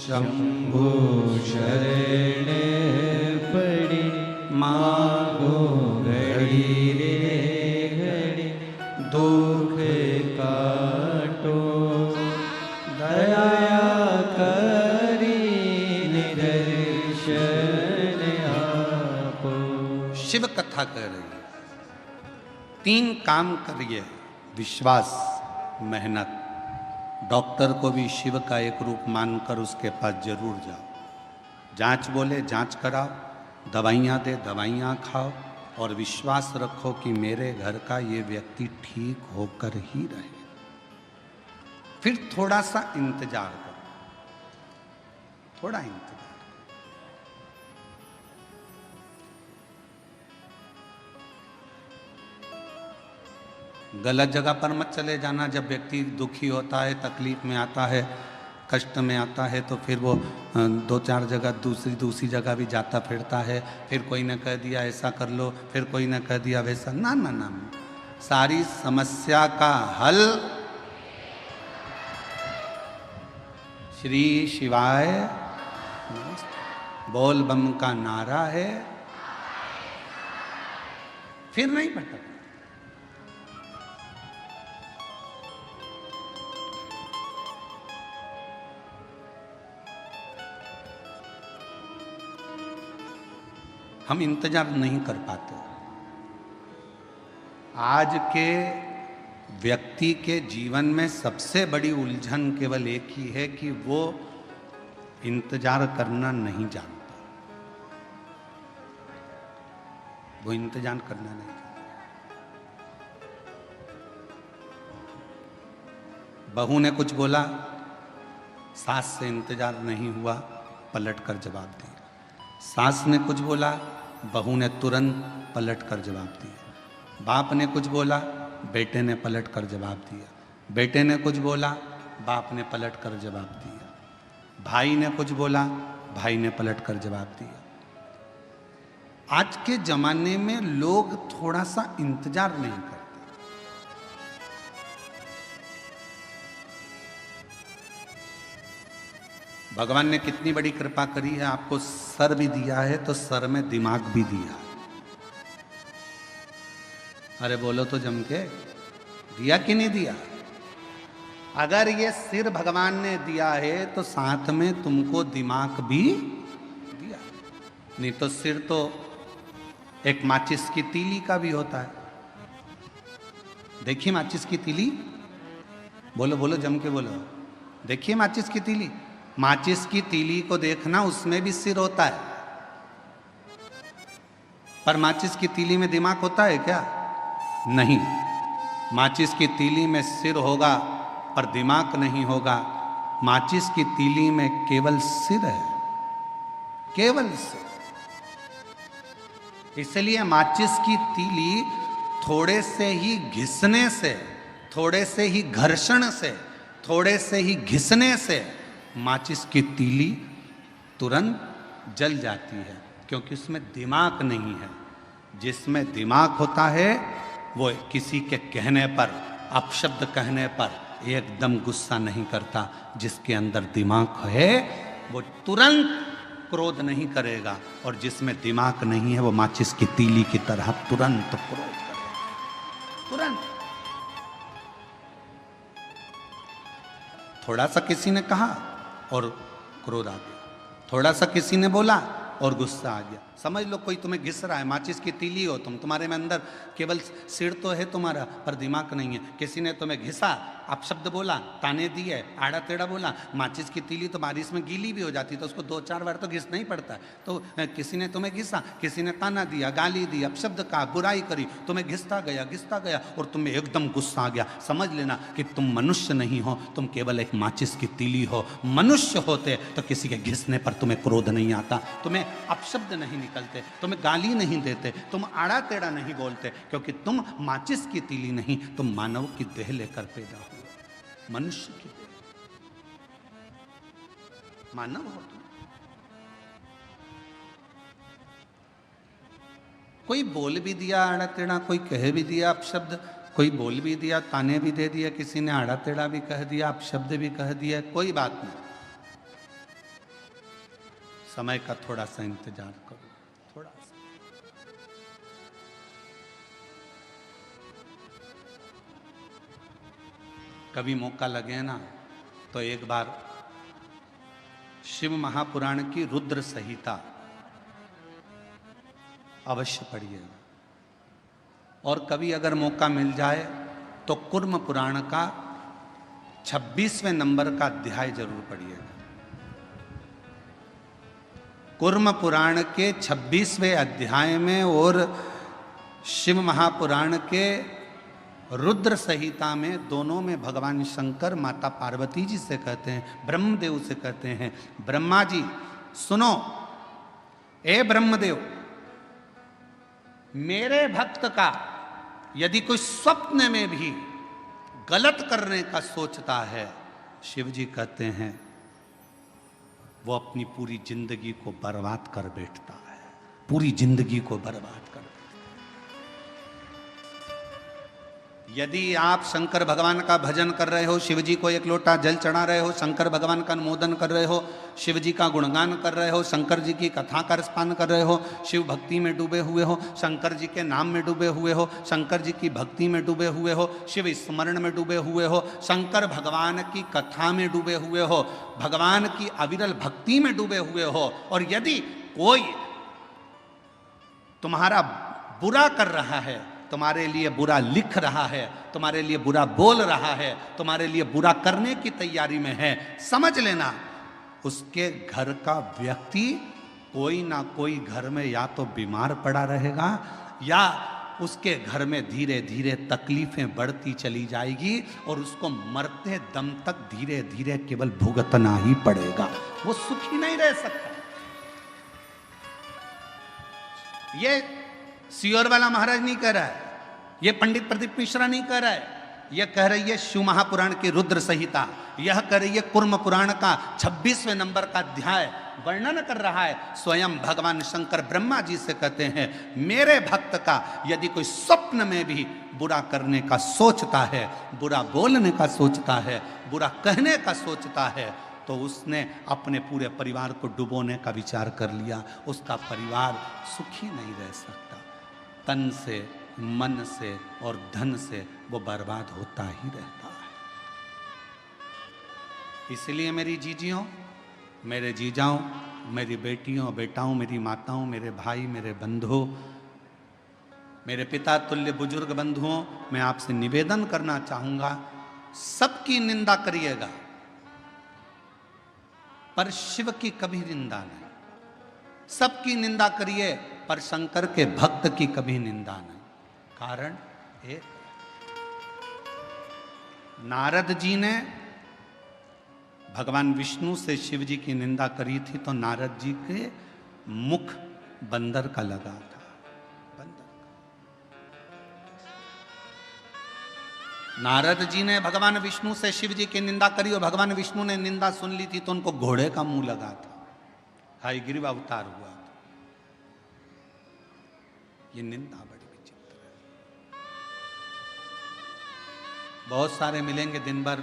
शंभु शरण पड़ी, मांगो घड़ी रे घड़ी, दुख काटो। दया करी निदर्शन आपो। शिव कथा कह रही है, 3 काम करिए, विश्वास, मेहनत। डॉक्टर को भी शिव का एक रूप मानकर उसके पास जरूर जाओ। जांच बोले जांच कराओ, दवाइयाँ दे दवाइयाँ खाओ, और विश्वास रखो कि मेरे घर का ये व्यक्ति ठीक होकर ही रहे। फिर थोड़ा सा इंतजार करो, थोड़ा इंतजार। गलत जगह पर मत चले जाना। जब व्यक्ति दुखी होता है, तकलीफ में आता है, कष्ट में आता है, तो फिर वो 2-4 जगह दूसरी जगह भी जाता फिरता है। फिर कोई ने कह दिया ऐसा कर लो, फिर कोई ने कह दिया वैसा। ना ना ना, सारी समस्या का हल श्री शिवाय बोल बम का नारा है। फिर नहीं भटक। हम इंतजार नहीं कर पाते। आज के व्यक्ति के जीवन में सबसे बड़ी उलझन केवल एक ही है कि वो इंतजार करना नहीं जानता। वो इंतजार करना नहीं जानता। बहू ने कुछ बोला, सास से इंतजार नहीं हुआ, पलट कर जवाब दिया। सास ने कुछ बोला, बहू ने तुरंत पलट कर जवाब दिया। बाप ने कुछ बोला, बेटे ने पलट कर जवाब दिया। बेटे ने कुछ बोला, बाप ने पलट कर जवाब दिया। भाई ने कुछ बोला, भाई ने पलट कर जवाब दिया। आज के जमाने में लोग थोड़ा सा इंतजार नहीं करते। भगवान ने कितनी बड़ी कृपा करी है, आपको सर भी दिया है तो सर में दिमाग भी दिया। अरे बोलो तो जम के, दिया कि नहीं दिया? अगर ये सिर भगवान ने दिया है तो साथ में तुमको दिमाग भी दिया। नहीं तो सिर तो एक माचिस की तीली का भी होता है। देखिए माचिस की तीली, बोलो बोलो जम के बोलो। देखिए माचिस की तीली, माचिस की तीली को देखना, उसमें भी सिर होता है, पर माचिस की तीली में दिमाग होता है क्या? नहीं। माचिस की तीली में सिर होगा पर दिमाग नहीं होगा। माचिस की तीली में केवल सिर है, केवल सिर। इसलिए माचिस की तीली थोड़े से ही घिसने से, थोड़े से ही घर्षण से, थोड़े से ही घिसने से माचिस की तीली तुरंत जल जाती है, क्योंकि उसमें दिमाग नहीं है। जिसमें दिमाग होता है वो किसी के कहने पर, अपशब्द कहने पर एकदम गुस्सा नहीं करता। जिसके अंदर दिमाग है वो तुरंत क्रोध नहीं करेगा, और जिसमें दिमाग नहीं है वो माचिस की तीली की तरह तुरंत क्रोध करेगा, तुरंत। थोड़ा सा किसी ने कहा और क्रोध आ गया, थोड़ा सा किसी ने बोला और गुस्सा आ गया। समझ लो कोई तुम्हें घिस रहा है, माचिस की तीली हो तुम, तुम्हारे में अंदर केवल सिर तो है तुम्हारा पर दिमाग नहीं है। किसी ने तुम्हें घिसा, अपशब्द बोला, ताने दिए, आड़ा टेढ़ा बोला। माचिस की तीली तो बारिश में गीली भी हो जाती, तो उसको 2-4 बार तो घिसना ही पड़ता है। तो किसी ने तुम्हें घिसा, किसी ने ताना दिया, गाली दी, अपशब्द कहा, बुराई करी, तुम्हें घिसता गया और तुम्हें एकदम गुस्सा आ गया। समझ लेना कि तुम मनुष्य नहीं हो, तुम केवल एक माचिस की तीली हो। मनुष्य होते तो किसी के घिसने पर तुम्हें क्रोध नहीं आता, तुम्हें अपशब्द नहीं निकलते, तुम्हें गाली नहीं देते, तुम आड़ा टेढ़ा नहीं बोलते, क्योंकि तुम माचिस की तीली नहीं, तुम मानव की देह लेकर पैदा हुए, मनुष्य की देह, मानव हो तुम। कोई बोल भी दिया आड़ा टेढ़ा, कोई कह भी दिया अपशब्द, कोई बोल भी दिया, ताने भी दे दिया, किसी ने आड़ा टेढ़ा भी कह दिया, अपशब्द भी कह दिया, कोई बात नहीं। समय का थोड़ा सा इंतजार करो, थोड़ा सा। कभी मौका लगे ना तो एक बार शिव महापुराण की रुद्र संहिता अवश्य पढ़िएगा, और कभी अगर मौका मिल जाए तो कुर्म पुराण का 26वें नंबर का अध्याय जरूर पढ़िएगा। कुर्म पुराण के 26वें अध्याय में और शिव महापुराण के रुद्र संहिता में, दोनों में भगवान शंकर माता पार्वती जी से कहते हैं, ब्रह्मदेव से कहते हैं, ब्रह्मा जी सुनो, ए ब्रह्मदेव, मेरे भक्त का यदि कोई स्वप्न में भी गलत करने का सोचता है, शिव जी कहते हैं वो अपनी पूरी जिंदगी को बर्बाद कर बैठता है, पूरी जिंदगी को बर्बाद कर। यदि आप शंकर भगवान का भजन कर रहे हो, शिव जी को एक लोटा जल चढ़ा रहे हो, शंकर भगवान का अनुमोदन कर रहे हो, शिव जी का गुणगान कर रहे हो, शंकर जी की कथा का रसपान कर रहे हो, शिव भक्ति में डूबे हुए हो, शंकर जी के नाम में डूबे हुए हो, शंकर जी की भक्ति में डूबे हुए हो, शिव स्मरण में डूबे हुए हो, शंकर भगवान की कथा में डूबे हुए हो, भगवान की अविरल भक्ति में डूबे हुए हो, और यदि कोई तुम्हारा बुरा कर रहा है, तुम्हारे लिए बुरा लिख रहा है, तुम्हारे लिए बुरा बोल रहा है, तुम्हारे लिए बुरा करने की तैयारी में है, समझ लेना उसके घर का व्यक्ति कोई ना कोई घर में या तो बीमार पड़ा रहेगा, या उसके घर में धीरे धीरे तकलीफें बढ़ती चली जाएगी, और उसको मरते दम तक धीरे धीरे केवल भुगतना ही पड़ेगा, वो सुखी नहीं रह सकता। ये सियोर वाला महाराज नहीं कह रहा है, ये पंडित प्रदीप मिश्रा नहीं कह रहा है, यह कह रही है शिव महापुराण की रुद्र संहिता, यह कह रही है कुर्म पुराण का 26वें नंबर का अध्याय वर्णन कर रहा है। स्वयं भगवान शंकर ब्रह्मा जी से कहते हैं, मेरे भक्त का यदि कोई स्वप्न में भी बुरा करने का सोचता है, बुरा बोलने का सोचता है, बुरा कहने का सोचता है, तो उसने अपने पूरे परिवार को डुबोने का विचार कर लिया, उसका परिवार सुखी नहीं रह सकता। तन से, मन से और धन से वो बर्बाद होता ही रहता है। इसलिए मेरी जीजियों, मेरे जीजाओं, मेरी बेटियों बेटाओं, मेरी माताओं, मेरे भाई, मेरे बंधुओं, मेरे पिता तुल्य बुजुर्ग बंधुओं, मैं आपसे निवेदन करना चाहूँगा, सबकी निंदा करिएगा, पर शिव की कभी निंदा नहीं। सबकी निंदा करिए पर शंकर के भक्त की कभी निंदा नहीं। कारण एक, नारद जी ने भगवान विष्णु से शिव जी की निंदा करी थी तो नारद जी के मुख बंदर का लगा था। बंदर का। नारद जी ने भगवान विष्णु से शिव जी की निंदा करी और भगवान विष्णु ने निंदा सुन ली थी तो उनको घोड़े का मुंह लगा था। हयग्रीव अवतार हुआ था। ये निंदा बड़ी विचित्र है। बहुत सारे मिलेंगे दिन भर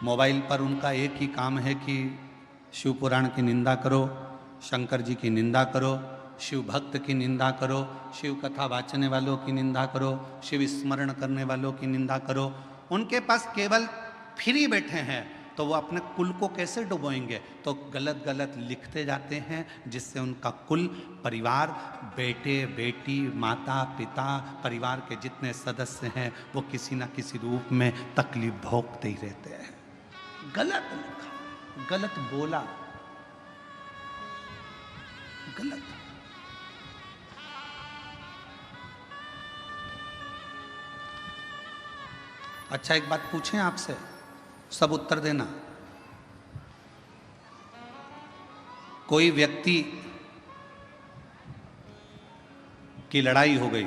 मोबाइल पर, उनका एक ही काम है कि शिव पुराण की निंदा करो, शंकर जी की निंदा करो, शिव भक्त की निंदा करो, शिव कथा वाचने वालों की निंदा करो, शिव स्मरण करने वालों की निंदा करो। उनके पास केवल फ्री बैठे हैं तो वो अपने कुल को कैसे डुबोएंगे, तो गलत गलत लिखते जाते हैं जिससे उनका कुल, परिवार, बेटे बेटी, माता पिता, परिवार के जितने सदस्य हैं वो किसी ना किसी रूप में तकलीफ भोगते ही रहते हैं। गलत लिखा, गलत बोला, गलत। अच्छा एक बात पूछें आपसे, सब उत्तर देना। कोई व्यक्ति की लड़ाई हो गई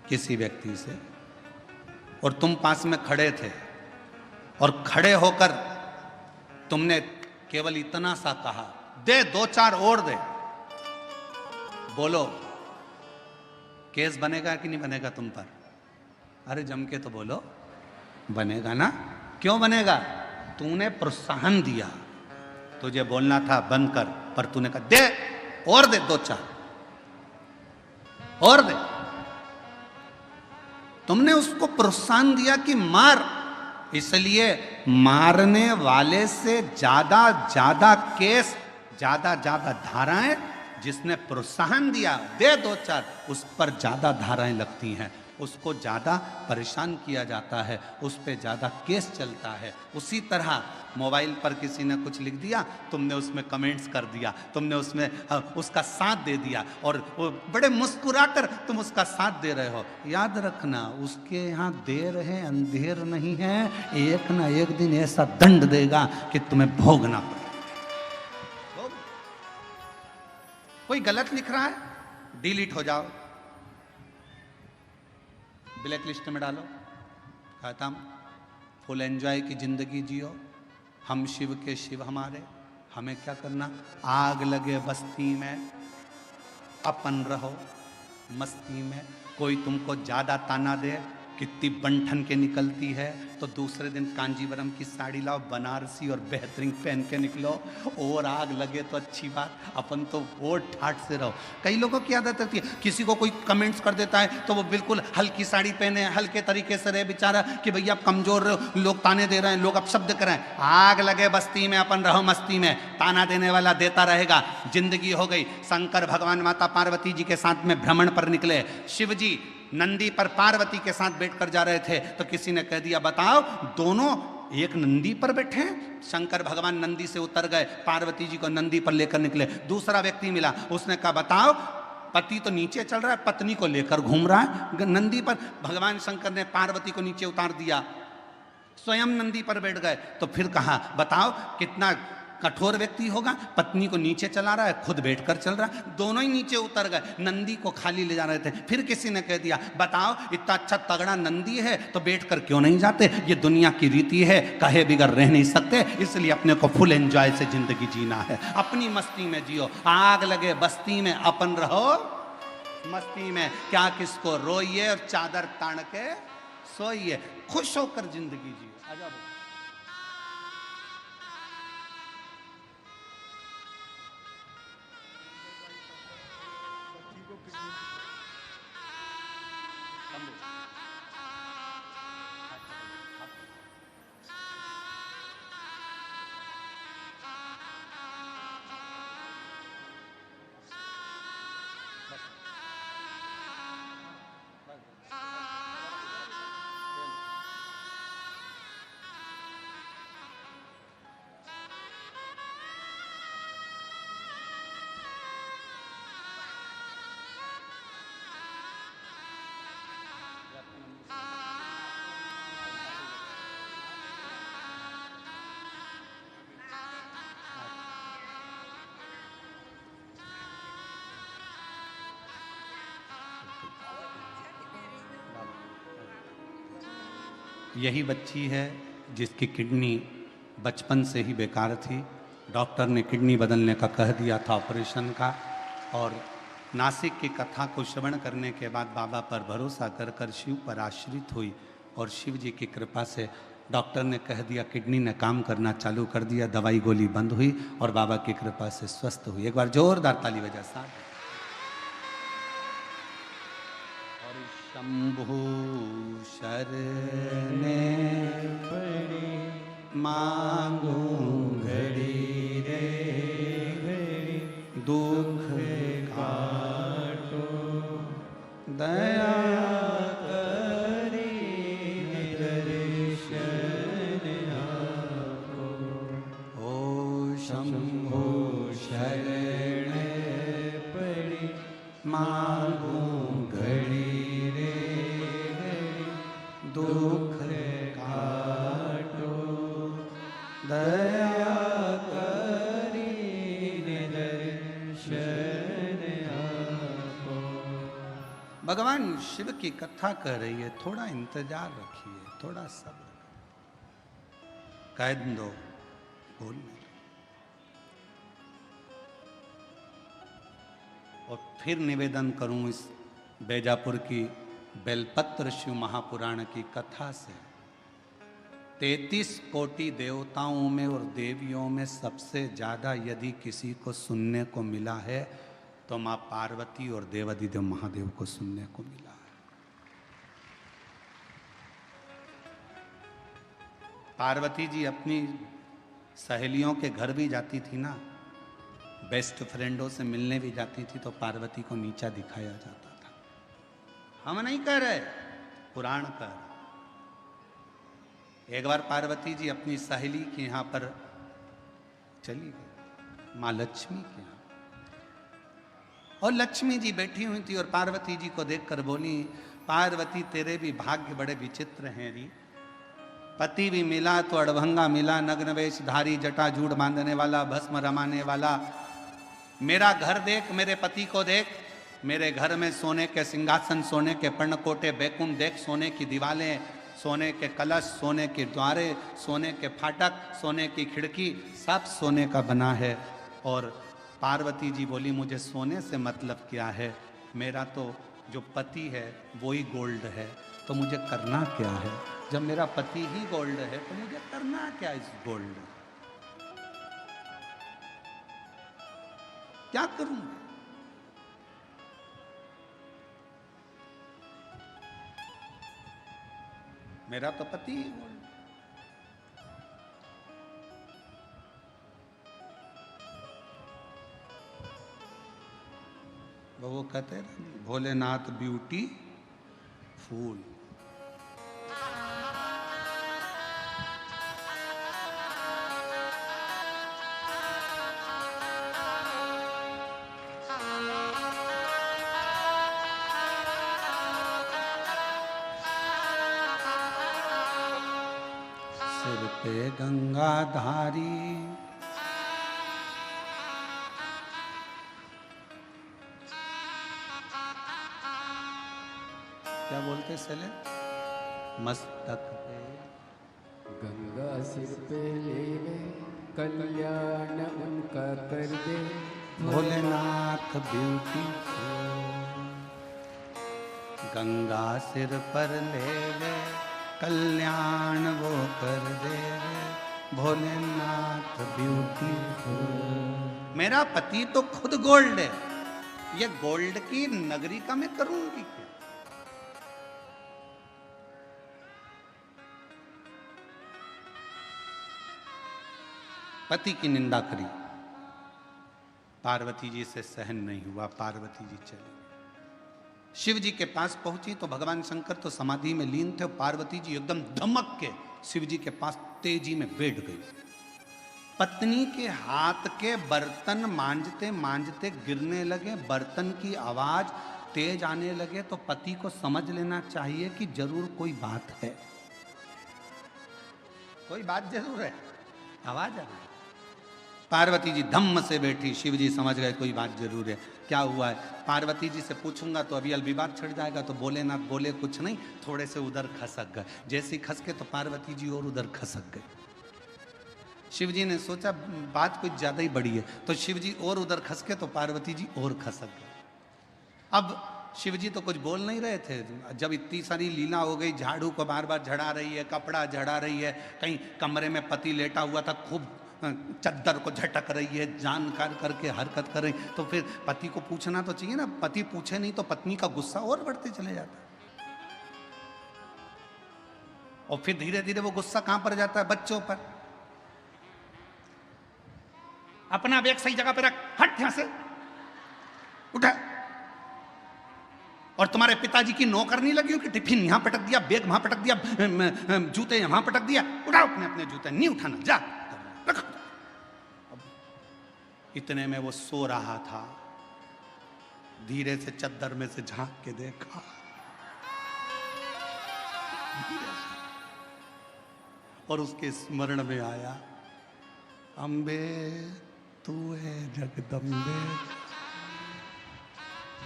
किसी व्यक्ति से और तुम पास में खड़े थे और खड़े होकर तुमने केवल इतना सा कहा, दे दो चार और दे, बोलो केस बनेगा कि नहीं बनेगा तुम पर? अरे जम के तो बोलो, बनेगा ना। क्यों बनेगा? तूने प्रोत्साहन दिया, तुझे बोलना था बंद कर, पर तूने कहा दे और दे, दो चार और दे। तुमने उसको प्रोत्साहन दिया कि मार, इसलिए मारने वाले से ज्यादा ज्यादा केस, ज्यादा ज्यादा धाराएं, जिसने प्रोत्साहन दिया दे दो चार, उस पर ज्यादा धाराएं लगती हैं, उसको ज्यादा परेशान किया जाता है, उस पर ज्यादा केस चलता है। उसी तरह मोबाइल पर किसी ने कुछ लिख दिया, तुमने उसमें कमेंट्स कर दिया, तुमने उसमें उसका साथ दे दिया और वो बड़े मुस्कुराकर तुम उसका साथ दे रहे हो। याद रखना, उसके यहाँ देर है अंधेर नहीं है, एक ना एक दिन ऐसा दंड देगा कि तुम्हें भोगना पड़ेगा। कोई गलत लिख रहा है, डिलीट हो जाओ, ब्लैक लिस्ट में डालो, खत्म। फुल एंजॉय की जिंदगी जियो, हम शिव के शिव हमारे, हमें क्या करना। आग लगे बस्ती में अपन रहो मस्ती में। कोई तुमको ज्यादा ताना दे, कितनी बंठन के निकलती है, तो दूसरे दिन कांजीवरम की साड़ी लाओ बनारसी और बेहतरीन पहन के निकलो। और आग लगे तो अच्छी बात, अपन तो और ठाठ से रहो। कई लोगों की आदत होती है, किसी को कोई कमेंट्स कर देता है तो वो बिल्कुल हल्की साड़ी पहने, हल्के तरीके से रहे बेचारा कि भैया आप कमजोर, लोग ताने दे रहे हैं, लोग अपशब्द कर रहे हैं। आग लगे बस्ती में अपन रहो मस्ती में, ताना देने वाला देता रहेगा। जिंदगी हो गई। शंकर भगवान माता पार्वती जी के साथ में भ्रमण पर निकले। शिव जी नंदी पर पार्वती के साथ बैठकर जा रहे थे तो किसी ने कह दिया, बताओ दोनों एक नंदी पर बैठे हैं। शंकर भगवान नंदी से उतर गए, पार्वती जी को नंदी पर लेकर निकले। दूसरा व्यक्ति मिला, उसने कहा बताओ पति तो नीचे चल रहा है, पत्नी को लेकर घूम रहा है नंदी पर। भगवान शंकर ने पार्वती को नीचे उतार दिया, स्वयं नंदी पर बैठ गए। तो फिर कहा बताओ कितना कठोर व्यक्ति होगा, पत्नी को नीचे चला रहा है, खुद बैठकर चल रहा है, दोनों ही नीचे उतर गए, नंदी को खाली ले जा रहे थे। फिर किसी ने कह दिया, बताओ इतना अच्छा तगड़ा नंदी है तो बैठकर क्यों नहीं जाते, ये दुनिया की रीति है, कहे बिगर रह नहीं सकते, इसलिए अपने को फुल एंजॉय से जिंदगी जीना है, अपनी मस्ती में जियो। आग लगे बस्ती में अपन रहो मस्ती में, क्या किसको रोइए और चादर तान के सोइए, खुश होकर जिंदगी जियो। आजा यही बच्ची है जिसकी किडनी बचपन से ही बेकार थी। डॉक्टर ने किडनी बदलने का कह दिया था, ऑपरेशन का। और नासिक की कथा को श्रवण करने के बाद बाबा पर भरोसा कर कर शिव पर आश्रित हुई और शिव जी की कृपा से डॉक्टर ने कह दिया, किडनी ने काम करना चालू कर दिया, दवाई गोली बंद हुई और बाबा की कृपा से स्वस्थ हुई। एक बार जोरदार ताली बजा साथ। और शंभु शरणे पड़ी मांगू घड़ी रे घड़ी दुख काटो दया करी दर्शन आपको। ओ शंभो शरण पड़ी मांगू घड़ी रे घड़ी दुख काटो दया करी दर्शन आपको। भगवान शिव की कथा कह रही है, थोड़ा इंतजार रखिए, थोड़ा सब्र। कह दो बोल नहीं। और फिर निवेदन करूं इस बैजापुर की बेलपत्र शिव महापुराण की कथा से, 33 कोटि देवताओं में और देवियों में सबसे ज्यादा यदि किसी को सुनने को मिला है तो मां पार्वती और देवादिदेव महादेव को सुनने को मिला है। पार्वती जी अपनी सहेलियों के घर भी जाती थी ना, बेस्ट फ्रेंडों से मिलने भी जाती थी, तो पार्वती को नीचा दिखाया जाता था। हम नहीं कह रहे, पुराण कह रहे। एक बार पार्वती जी अपनी सहेली के यहां पर चली गई, मां लक्ष्मी के यहां, और लक्ष्मी जी बैठी हुई थी और पार्वती जी को देखकर बोली, पार्वती तेरे भी भाग्य बड़े विचित्र हैं री। पति भी मिला तो अड़भंगा मिला, नग्न वेशधारी, जटाजूड़ बांधने वाला, भस्म रमाने वाला। मेरा घर देख, मेरे पति को देख, मेरे घर में सोने के सिंहासन, सोने के पर्णकोटे, बैकुंठ देख, सोने की दीवारें, सोने के कलश, सोने के द्वारे, सोने के फाटक, सोने की खिड़की, सब सोने का बना है। और पार्वती जी बोली, मुझे सोने से मतलब क्या है, मेरा तो जो पति है वो ही गोल्ड है, तो मुझे करना क्या है? जब मेरा पति ही गोल्ड है तो मुझे करना क्या इस गोल्ड? क्या करूं? मेरा तो पति ही गोल्ड। वो कहते हैं ना, भोलेनाथ ब्यूटी फूल। सिर पे गंगाधारी, क्या बोलते सले, मस्तक पे गंगा सिर पे लेवे, कल्याण उनका कर दे, भोलेनाथ ब्यूटी। गंगा सिर पर ले ले, कल्याण वो कर दे, भोलेनाथ ब्यूटीफुल। मेरा पति तो खुद गोल्ड है, ये गोल्ड की नगरी का मैं करूंगी क्या? पति की निंदा करी, पार्वती जी से सहन नहीं हुआ, पार्वती जी चली। शिव जी के पास पहुंची तो भगवान शंकर तो समाधि में लीन थे, पार्वती जी एकदम धमक के शिव जी के पास तेजी में बैठ गई। पत्नी के हाथ के बर्तन मांजते मांजते गिरने लगे, बर्तन की आवाज तेज आने लगे, तो पति को समझ लेना चाहिए कि जरूर कोई बात है, कोई बात जरूर है, आवाज आ रही है। पार्वती जी धम्म से बैठी। शिव जी समझ गए कोई बात जरूर है। क्या हुआ है? पार्वती जी से पूछूंगा तो अभी विवाद छिड़ जाएगा, तो बोले ना बोले कुछ नहीं, थोड़े से उधर खसक गए। जैसे ही खसके तो पार्वती जी और उधर खसक गए। शिव जी ने सोचा बात कुछ ज्यादा ही बड़ी है, तो शिव जी और उधर खसके तो पार्वती जी और खसक गए। अब शिव जी तो कुछ बोल नहीं रहे थे। जब इतनी सारी लीला हो गई, झाड़ू को बार बार झड़ा रही है, कपड़ा झड़ा रही है, कहीं कमरे में पति लेटा हुआ था, खूब चद्दर को झटक रही है, जानकार करके हरकत कर रही, तो फिर पति को पूछना तो चाहिए ना। पति पूछे नहीं तो पत्नी का गुस्सा और बढ़ते चले जाता है। और फिर धीरे धीरे वो गुस्सा कहां पर जाता है? बच्चों पर। अपना बैग सही जगह पे रख, हट यहां से, उठा। और तुम्हारे पिताजी की नौकर नहीं लगी हो कि टिफिन यहां पटक दिया, बैग वहां पटक दिया, जूते वहां पटक दिया। उठाओ अपने अपने जूते। नहीं उठाना, जा रख। अब इतने में वो सो रहा था। धीरे से चद्दर में से झांक के देखा, और उसके स्मरण में आया, अम्बे तू है जगदम्बे,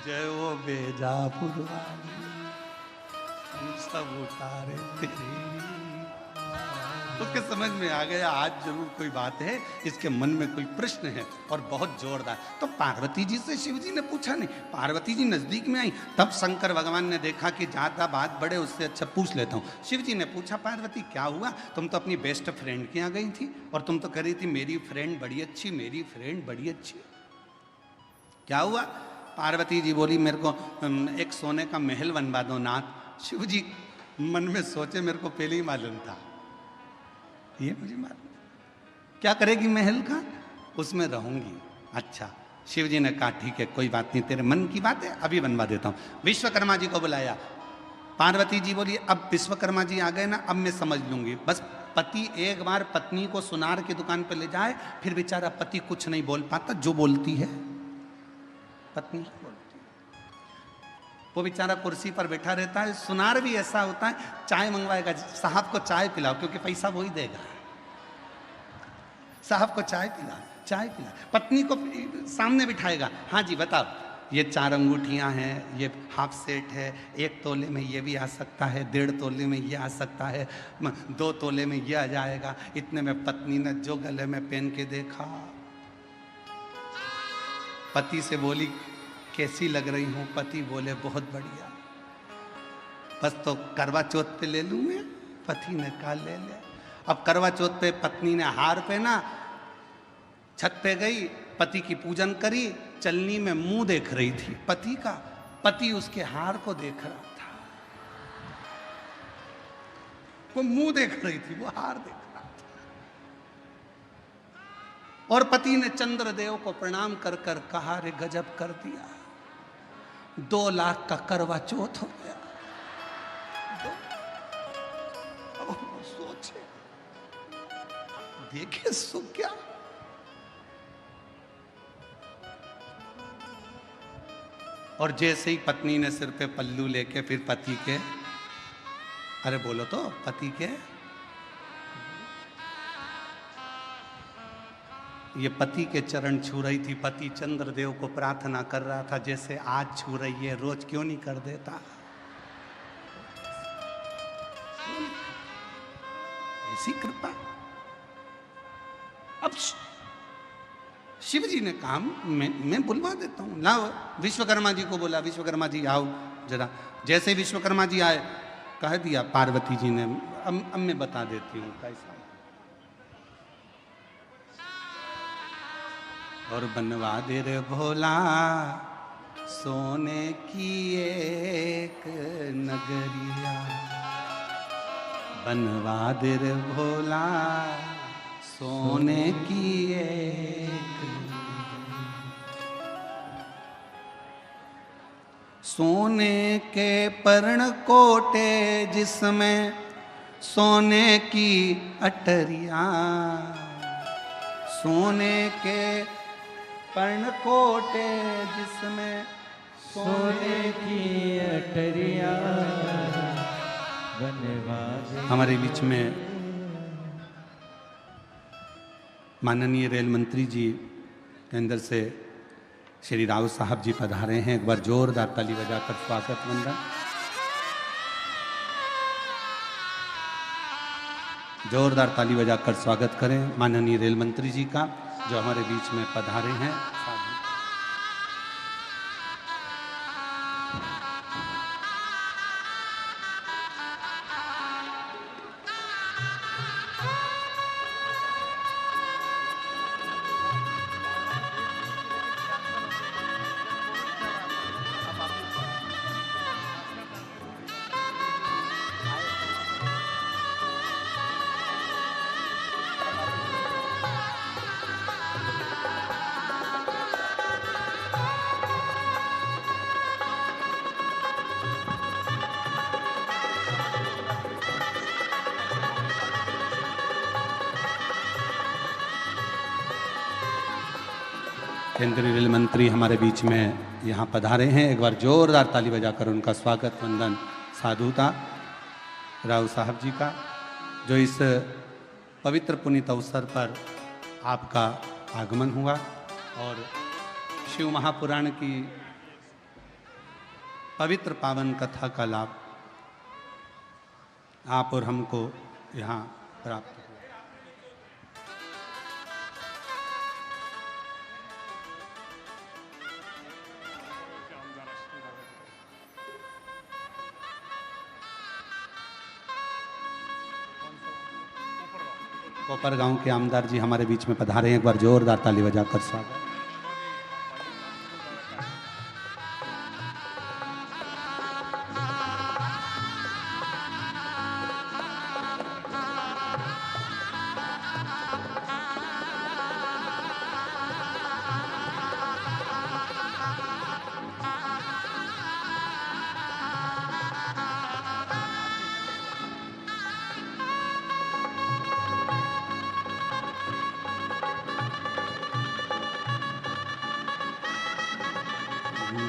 जय वो बेजापुर वाली, हम सब उतारे तेरी। उसके समझ में आ गया आज जरूर कोई बात है, इसके मन में कोई प्रश्न है और बहुत जोरदार। तो पार्वती जी से शिव जी ने पूछा नहीं। पार्वती जी नजदीक में आई, तब शंकर भगवान ने देखा कि ज्यादा बात बढ़े उससे अच्छा पूछ लेता हूँ। शिव जी ने पूछा, पार्वती क्या हुआ? तुम तो अपनी बेस्ट फ्रेंड के यहाँ गई थी और तुम तो कह रही थी मेरी फ्रेंड बड़ी अच्छी, मेरी फ्रेंड बड़ी अच्छी। क्या हुआ? पार्वती जी बोली, मेरे को एक सोने का महल बनवा दो नाथ। शिव जी मन में सोचे, मेरे को पहले ही मालूम था, ये मुझे मालूम। क्या करेगी महल का? उसमें रहूंगी। अच्छा। शिव जी ने कहा ठीक है, कोई बात नहीं, तेरे मन की बात है, अभी बनवा देता हूं। विश्वकर्मा जी को बुलाया। पार्वती जी बोली, अब विश्वकर्मा जी आ गए ना, अब मैं समझ लूंगी। बस पति एक बार पत्नी को सुनार की दुकान पर ले जाए, फिर बेचारा पति कुछ नहीं बोल पाता, जो बोलती है पत्नी बोलती है। वो बेचारा कुर्सी पर बैठा रहता है। सुनार भी ऐसा होता है, चाय मंगवाएगा, साहब को चाय पिलाओ, क्योंकि पैसा वो ही देगा। साहब को चाय पिला, चाय पिला। पत्नी को सामने बिठाएगा, हाँ जी बताओ, ये 4 अंगूठियां हैं, ये हाफ सेट है, 1 तोले में ये भी आ सकता है, 1.5 तोले में ये आ सकता है, 2 तोले में ये आ जाएगा। इतने में पत्नी ने जो गले में पहन के देखा, पति से बोली, कैसी लग रही हूं? पति बोले, बहुत बढ़िया। बस तो करवा चौथ पे ले लूं मैं? पति ने कहा ले ले। अब करवा चौथ पे पत्नी ने हार पहना, छत पे गई, पति की पूजन करी, चलनी में मुंह देख रही थी पति का। पति उसके हार को देख रहा था। वो मुंह देख रही थी, वो हार देख रहा था। और पति ने चंद्रदेव को प्रणाम कर कर कहा, रे गजब कर दिया, 2 लाख का करवा चौथ हो गया। अब सोचे, देखे सुख क्या। और जैसे ही पत्नी ने सिर पे पल्लू लेके फिर पति के, अरे बोलो तो, पति के, ये पति के चरण छू रही थी। पति चंद्रदेव को प्रार्थना कर रहा था, जैसे आज छू रही है, रोज क्यों नहीं कर देता। ऐसी कृपा। अब शिव जी ने कहा, मैं बुलवा देता हूं, लाओ। विश्वकर्मा जी को बोला, विश्वकर्मा जी आओ जरा। जैसे विश्वकर्मा जी आए, कह दिया पार्वती जी ने, अब मैं बता देती हूँ कैसा। और बनवा दे रे भोला सोने की एक नगरिया, बनवा दे रे भोला सोने की एक। सोने के पर्ण कोटे जिसमें सोने की अटरिया, सोने के पर्ण कोटे जिसमें सोने की अटरिया, बनवा दे। हमारे बीच में माननीय रेल मंत्री जी के अंदर से श्री राव साहब जी पधारे हैं। एक बार जोरदार ताली बजाकर स्वागत वंदन। जोरदार ताली बजाकर स्वागत करें माननीय रेल मंत्री जी का, जो हमारे बीच में पधारे हैं। केंद्रीय रेल मंत्री हमारे बीच में यहाँ पधारे हैं। एक बार जोरदार ताली बजाकर उनका स्वागत वंदन साधुता राव साहब जी का, जो इस पवित्र पुनीत अवसर पर आपका आगमन हुआ और शिव महापुराण की पवित्र पावन कथा का लाभ आप और हमको यहाँ प्राप्त हुआ। कोपर गांव के आमदार जी हमारे बीच में पधारे हैं। एक बार जोरदार ताली बजाकर स्वागत।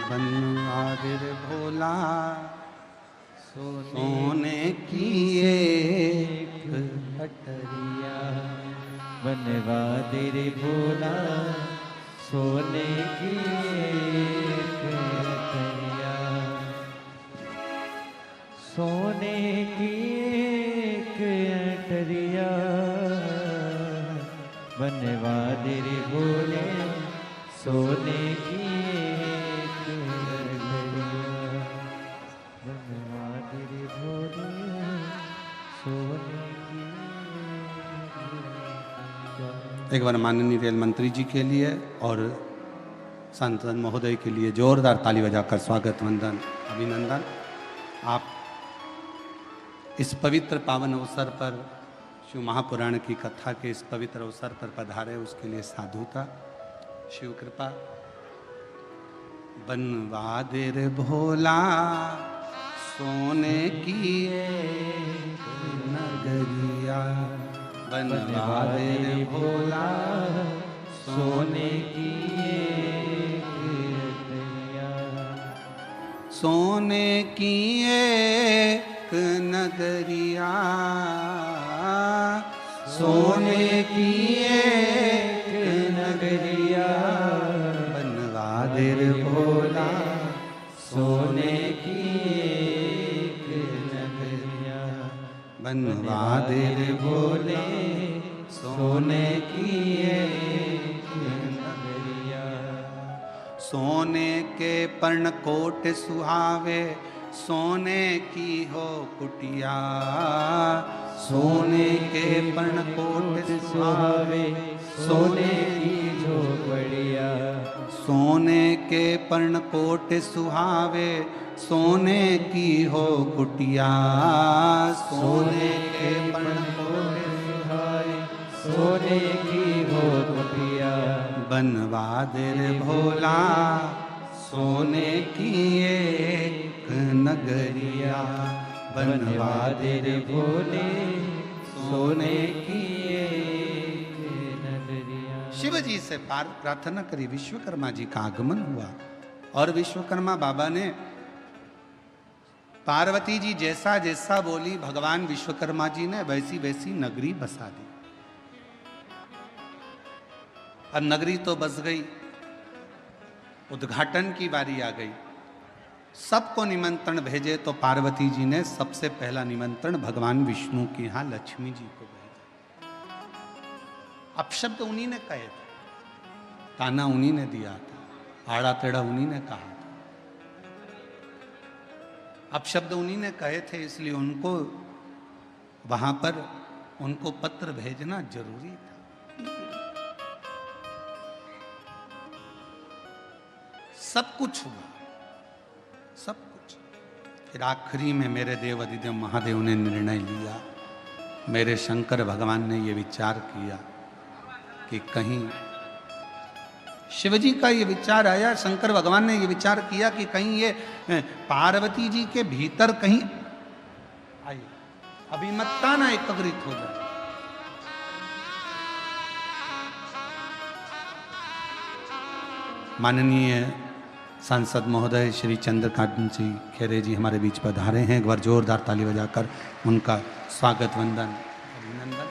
बनवादिर भोला सोने की एक अटरिया, बनवादिर भोला सोने की एक अटरिया, सोने की एक अटरिया, बनवादिर भोले सोने की एक बार माननीय रेल मंत्री जी के लिए और संतन महोदय के लिए जोरदार ताली बजाकर स्वागत वंदन अभिनंदन। आप इस पवित्र पावन अवसर पर शिव महापुराण की कथा के इस पवित्र अवसर पर पधारे, उसके लिए साधुता शिव कृपा। बनवादिर भोला सोने की एक नगरिया, बनवादिर भोला सोने की एक नगरिया, सोने की एक नगरिया, सोने की एक नगरिया, बनवादिर भोला सोने की एक नगरिया, बनवादिर भोले सोने की एक नगरिया, सोने के पर्णकोट सुहावे सोने की हो कुटिया, सोने के पर्णकोट सुहावे सोने की झोपड़िया, सोने के पर्णकोट सुहावे सोने की हो कुटिया, सोने के पर्णकोट सुहावे सोने की हो कुटिया, बनवादिर भोला सोने की एक नगरिया, बनवादिर भोले सोने की एक नगरिया। शिव जी से प्रार्थना करी, विश्वकर्मा जी का आगमन हुआ और विश्वकर्मा बाबा ने पार्वती जी जैसा जैसा बोली, भगवान विश्वकर्मा जी ने वैसी वैसी नगरी बसा दी। अब नगरी तो बस गई, उद्घाटन की बारी आ गई। सबको निमंत्रण भेजे तो पार्वती जी ने सबसे पहला निमंत्रण भगवान विष्णु के यहाँ लक्ष्मी जी को भेजा। अपशब्द उन्हीं ने कहे थे, ताना उन्हीं ने दिया था, आड़ा टेढ़ा उन्हीं ने कहा था, अपशब्द उन्हीं ने कहे थे, इसलिए उनको वहां पर उनको पत्र भेजना जरूरी था। सब कुछ हुआ, सब कुछ। फिर आखिरी में मेरे देव अधिदेव महादेव ने निर्णय लिया, मेरे शंकर भगवान ने ये विचार किया कि कहीं शिवजी का ये विचार आया, शंकर भगवान ने ये विचार किया कि कहीं ये पार्वती जी के भीतर कहीं आई अभिमत्ता ना एकत्रित हो जाए। माननीय सांसद महोदय श्री चंद्रकांत जी खेरे जी हमारे बीच पधारे हैं। एक बार जोरदार ताली बजाकर उनका स्वागत वंदन अभिनंदन।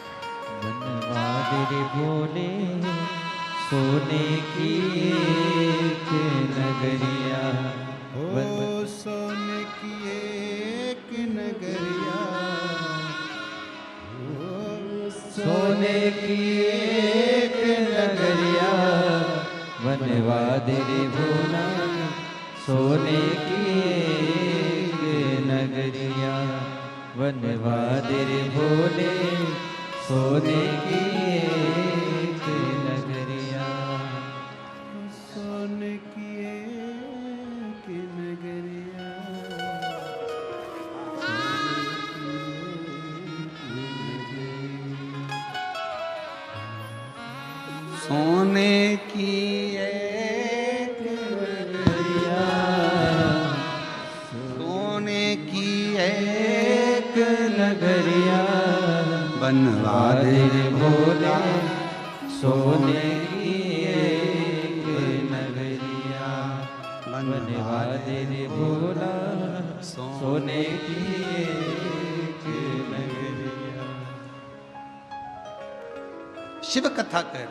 धन्यवाद रे भोले, सोने की एक नगरिया, ओ सोने की एक नगरिया, सोने की एक नगरिया, वनवाद रे भोला, सोने की एक नगरिया, वनवाद रे भोले, सोने की एक नगरिया, सोने की एक नगरिया, सोने की एक नगरिया, सोने की एक नगरिया, बनवाद रे भोला, सोने की एक नगरिया, वनवाद रे भोला, सोने की एक नगरिया। शिव कथा कह रहे हैं,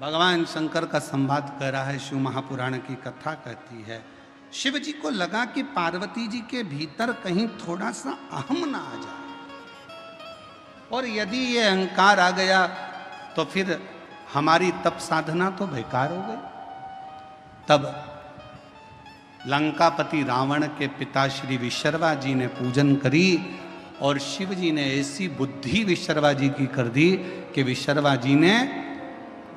भगवान शंकर का संवाद कर रहा है। शिव महापुराण की कथा कहती है, शिव जी को लगा कि पार्वती जी के भीतर कहीं थोड़ा सा अहम ना आ जाए, और यदि ये अहंकार आ गया तो फिर हमारी तप साधना तो बेकार हो गई। तब लंकापति रावण के पिता श्री विशर्वा जी ने पूजन करी, और शिव जी ने ऐसी बुद्धि विशर्वा जी की कर दी कि विशर्वा जी ने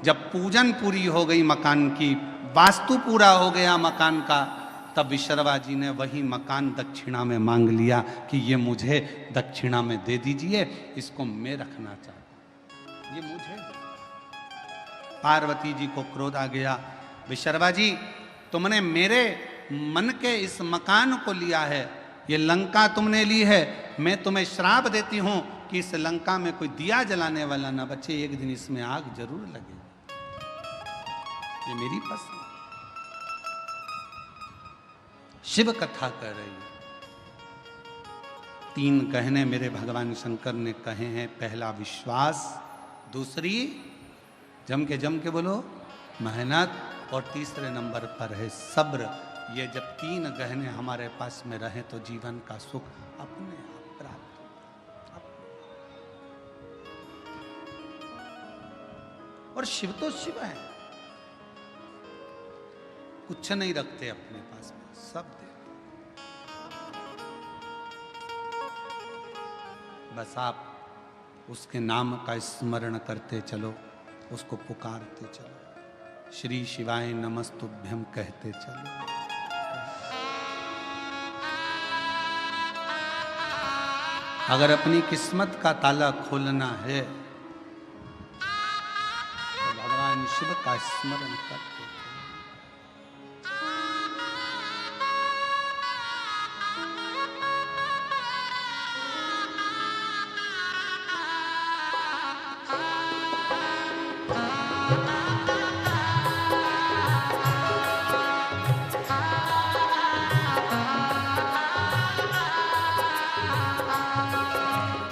जब पूजन पूरी हो गई मकान की, वास्तु पूरा हो गया मकान का, तब विशर्वा जी ने वही मकान दक्षिणा में मांग लिया कि ये मुझे दक्षिणा में दे दीजिए, इसको मैं रखना चाहता हूं, ये मुझे। पार्वती जी को क्रोध आ गया, विशर्वा जी तुमने मेरे मन के इस मकान को लिया है, ये लंका तुमने ली है, मैं तुम्हें श्राप देती हूं कि इस लंका में कोई दिया जलाने वाला ना बचे, एक दिन इसमें आग जरूर लगेगी, ये मेरी पसंद। शिव कथा कर रही है। 3 कहने मेरे भगवान शंकर ने कहे हैं। पहला विश्वास, दूसरी जम के बोलो मेहनत, और तीसरे नंबर पर है सब्र। ये जब 3 गहने हमारे पास में रहे तो जीवन का सुख अपने आप प्राप्त होता। और शिव तो शिव है, कुछ नहीं रखते अपने पास में, सब देते। बस आप उसके नाम का स्मरण करते चलो, उसको पुकारते चलो, श्री शिवाय नमस्तुभ्यं कहते चलो। अगर अपनी किस्मत का ताला खोलना है तो भगवान शिव का स्मरण करते।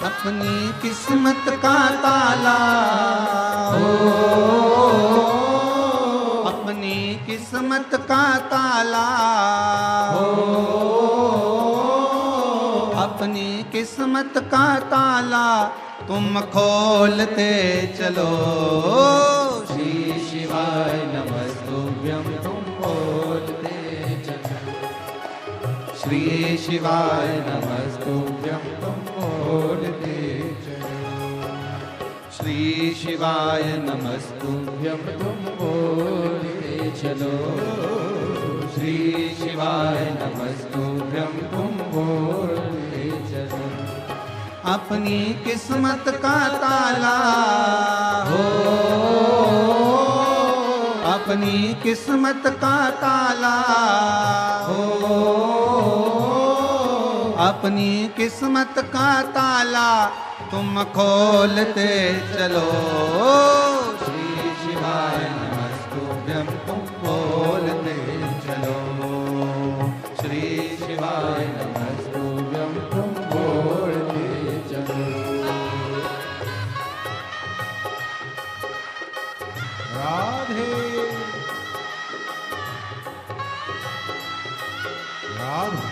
अपनी किस्मत का ताला किस्मत का ताला अपनी किस्मत का ताला तुम खोलते चलो। श्री शिवाय नमस्तुभ्यं तुम खोलते चलो। श्री शिवाय नमस्तुभ्यं तुम खोलते चलो। श्री शिवाय नमस्तुभ्यं तुम खोलते चलो। श्री शिवाय नमस्तुभ्यं तुम खोलते चलो। अपनी किस्मत का ताला हो अपनी किस्मत का ताला हो अपनी किस्मत का ताला तुम खोलते चलो। श्री शिवाय नमस्तुभ्यं तुम खोलते चलो। श्री शिवाय नमस्तुभ्यं तुम खोलते चलो। राधे राधे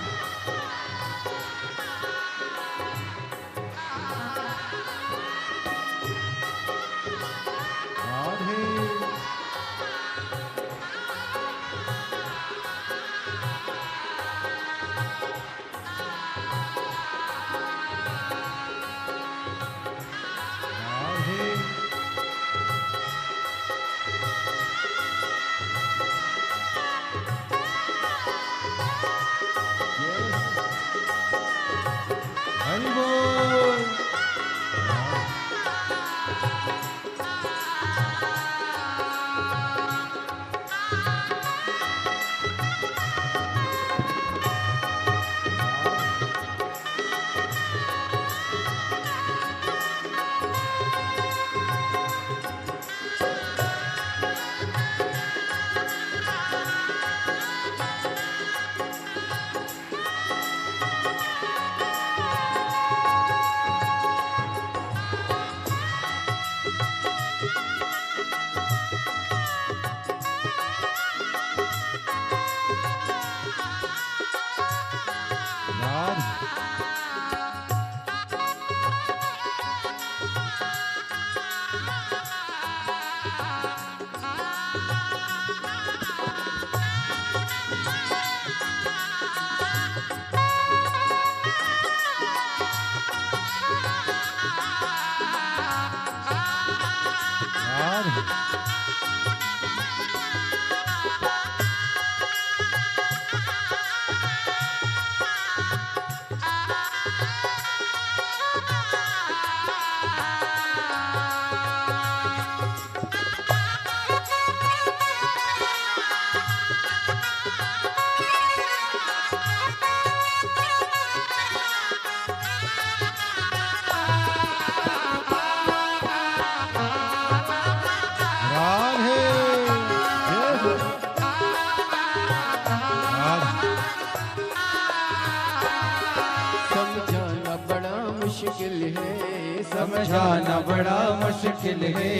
समझाना बड़ा मुश्किल है।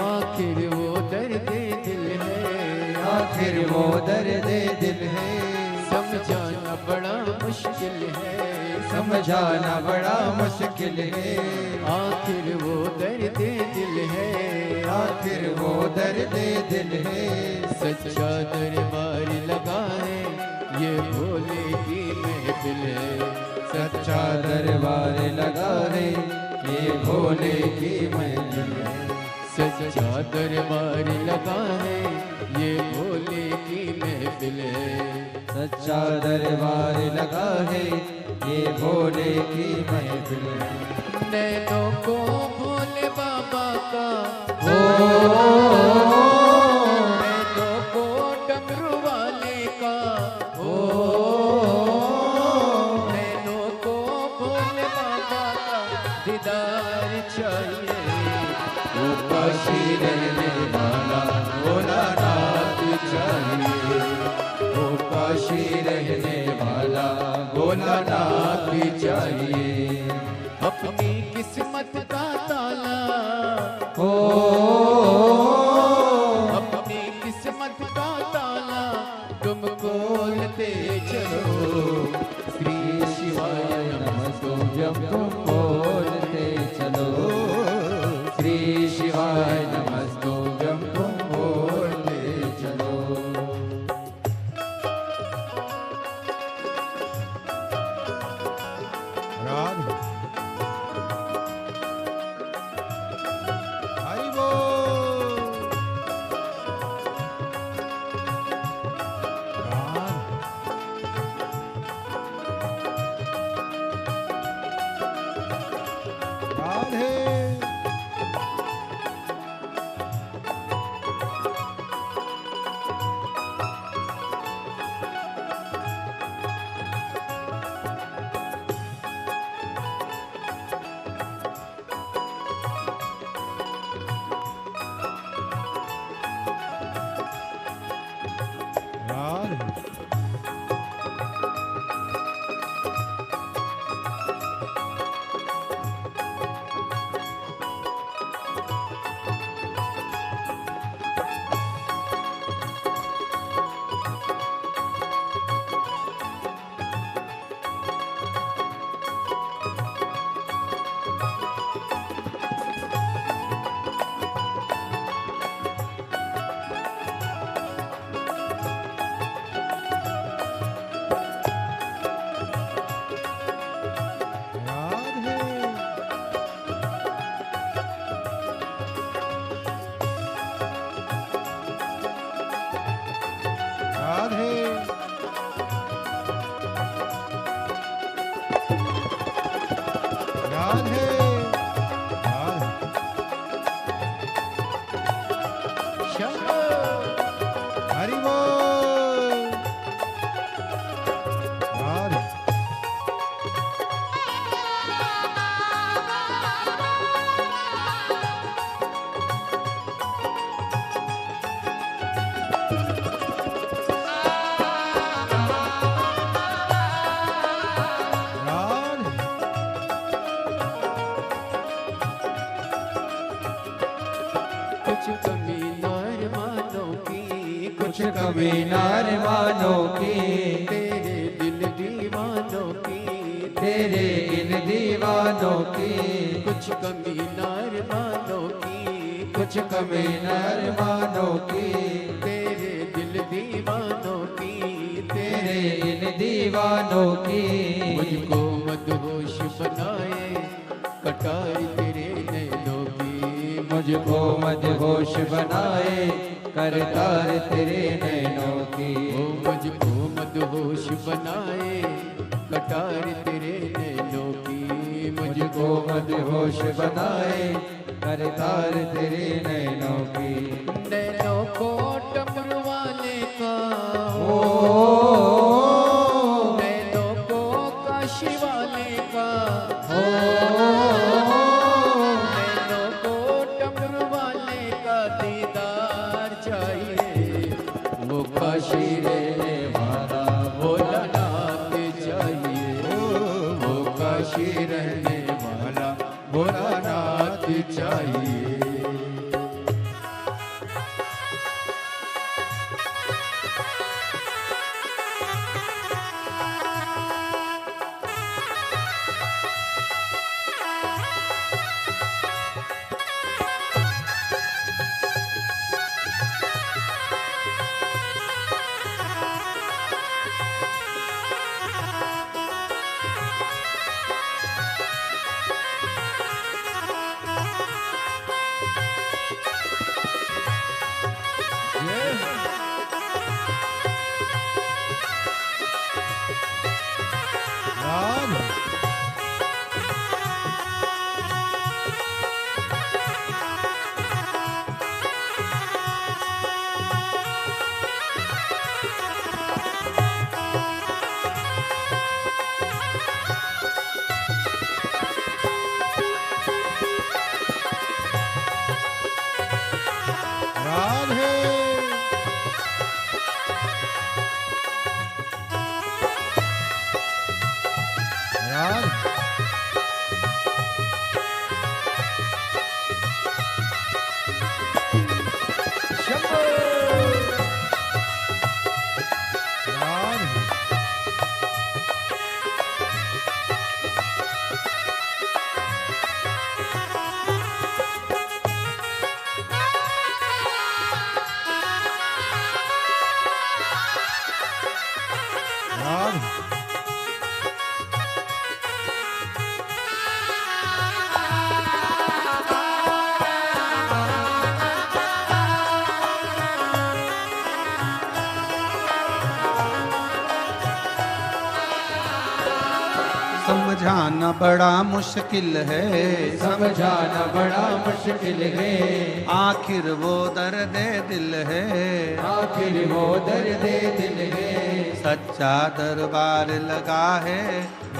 आखिर वो दर्द दिल है। आखिर वो दर्द दिल है। समझाना बड़ा मुश्किल है। समझाना बड़ा मुश्किल है। आखिर वो दर्द दिल है। आखिर वो दर्द दिल है। सच्चा दरबार लगा है ये भोले की महफिल है। सच्चा दरबार लगा है ये भोले की महफिल है। सच्चा दरबार लगा है ये भोले की महफिल है। सच्चा दरबार लगा है ये भोले की महफिल है। नैनों को भोले बाबा का हो नैनों को डमरू वाले का हो नैनों को भोले बाबा का दीदार चाहिए। वो काशी रहने वाला भोलानाथ चाहिए। वो काशी रहने वाला भोलानाथ चाहिए। अपनी किस्मत का ताला हो अपनी किस्मत का ताला शिवाय नमस्तुभ्यं तुम बोलते चलो। राधे हरि बोल। राधे राधे राधे राधे शंभो हरि बोल। राधे राधे कुछ कमी नार मानो की, कुछ कभी नार मानो की, तेरे दिल दीवानों की, तेरे इन दीवानों की, कुछ कमी नार मानो की, कुछ कभी नार मानो की, तेरे दिल दीवानों की, तेरे इन दीवानों की। मुझको मदहोश बनाए कटार तेरे नैनों की, मुझको मदहोश बनाए करतार तेरे नैनों की। ओ मुझको मदहोश बनाए कटार तेरे नैनों की, मुझको मदहोश बनाए करतार तेरे नैनों की। नैनों को डमरू वाले का, ओ नैनों को काशी वाले का, ओ नैनों को डमरू वाले का दीदार चाहिए, वो काशी रहने वाला भोलानाथ चाहिए, वो काशी रहने वाला भोलानाथ चाहिए। समझाना बड़ा मुश्किल है, समझाना बड़ा मुश्किल है, आखिर वो दर्द दिल है, आखिर वो दर्द दिल है। सच्चा दरबार लगा है,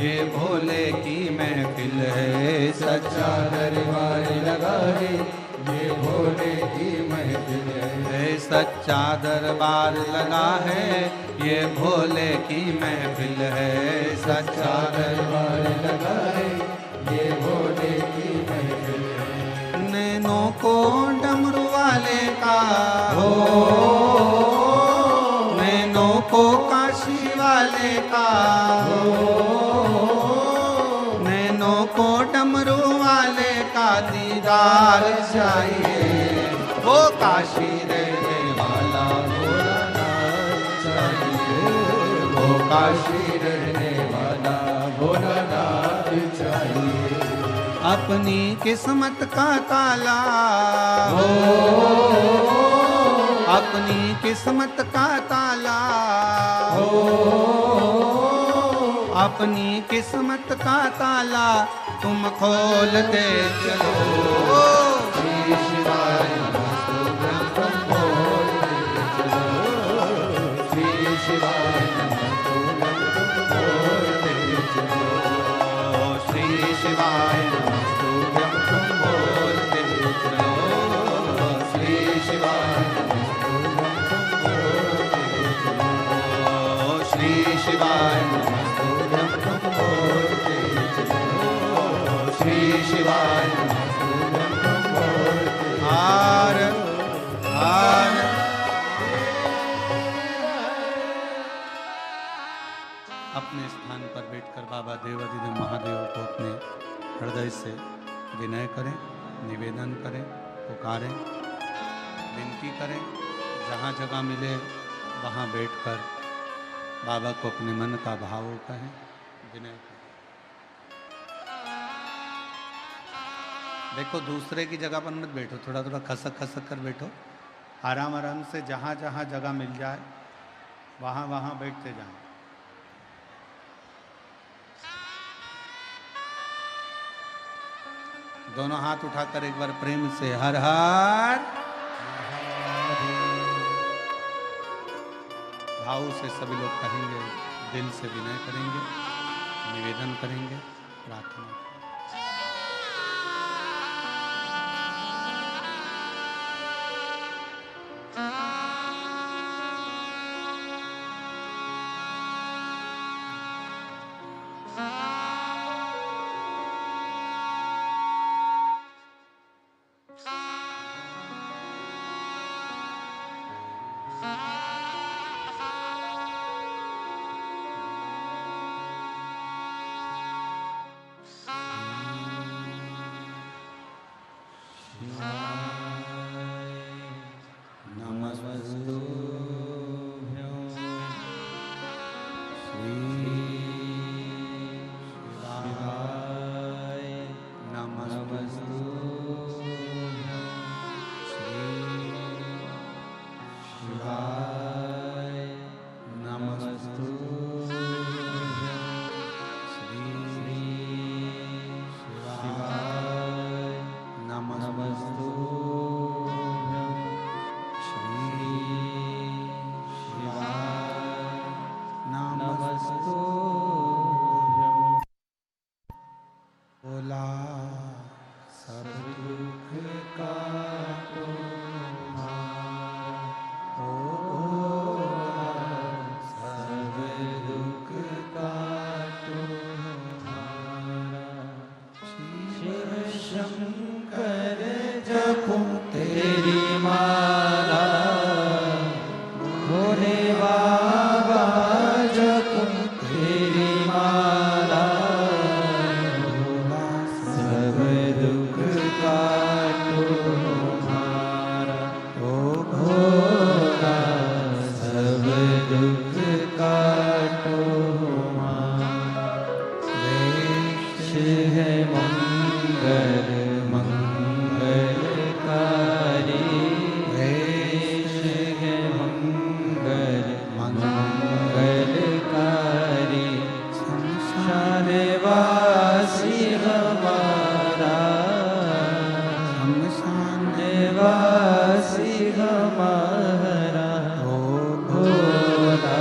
ये भोले की महफिल है, सच्चा दरबार लगा है, ये भोले की महफिल है। सच्चा दरबार लगा है, ये भोले की महफिल है, सच्चा दरबार लगा है, ये भोले की महफिल है। नैनों को डमरू वाले का हो, नैनों को काशी वाले का हो, नैनों को डमरू वाले का दीदार चाहिए, वो काशी रहने वाला भोलानाथ चाहिए, वो काशी रहने वाला भोलानाथ चाहिए। अपनी किस्मत का ताला हो, अपनी किस्मत का ताला हो, अपनी किस्मत का ताला तुम खोलते चलो, श्री शिवाय नमस्तुभ्यं बोलते चलो, श्री शिवाय नमस्तुभ्यं बोलते चलो, श्री शिवाय नमस्तुभ्यं तुम बोलते चलो, श्री शिवाय नमस्तुभ्यं बोलते चलो, श्री शिवाय नमस्तुभ्यं बोलते चलो, श्री शिवाय नमस्तुभ्यं बोलते। हार हार अपने स्थान पर बैठकर बाबा देवाधिदेव महादेव को अपने हृदय से विनय करें, निवेदन करें, पुकारें, विनती करें, जहाँ जगह मिले वहाँ बैठकर बाबा को अपने मन का भाव कहें, विनय करें। देखो दूसरे की जगह पर मत बैठो, थोड़ा थोड़ा खसक खसक कर बैठो, आराम आराम से जहाँ जहाँ जगह मिल जाए वहाँ वहाँ बैठते जाओ। दोनों हाथ उठाकर एक बार प्रेम से हर हर भाव से सभी लोग कहेंगे, दिल से विनय करेंगे, निवेदन करेंगे, प्रार्थना करेंगे। शंकर जय निवासी हमारा भोला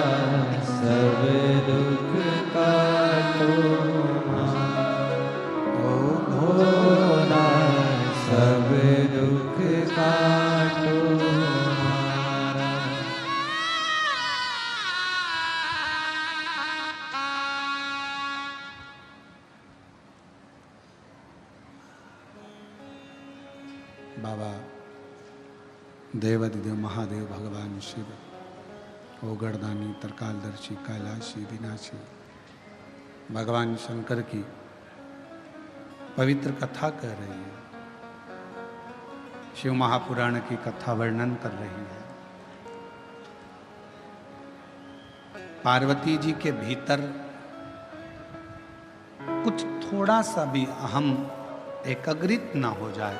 सब दुख काटो भोला सब दुख काटो बाबा देवाधिदेव महादेव भगवान शिव ओगरदानी तरकालदर्शी कैलाशी विनाशी भगवान शंकर की पवित्र कथा कह रही है, शिव महापुराण की कथा वर्णन कर रही है। पार्वती जी के भीतर कुछ थोड़ा सा भी अहम एकाग्रित ना हो जाए,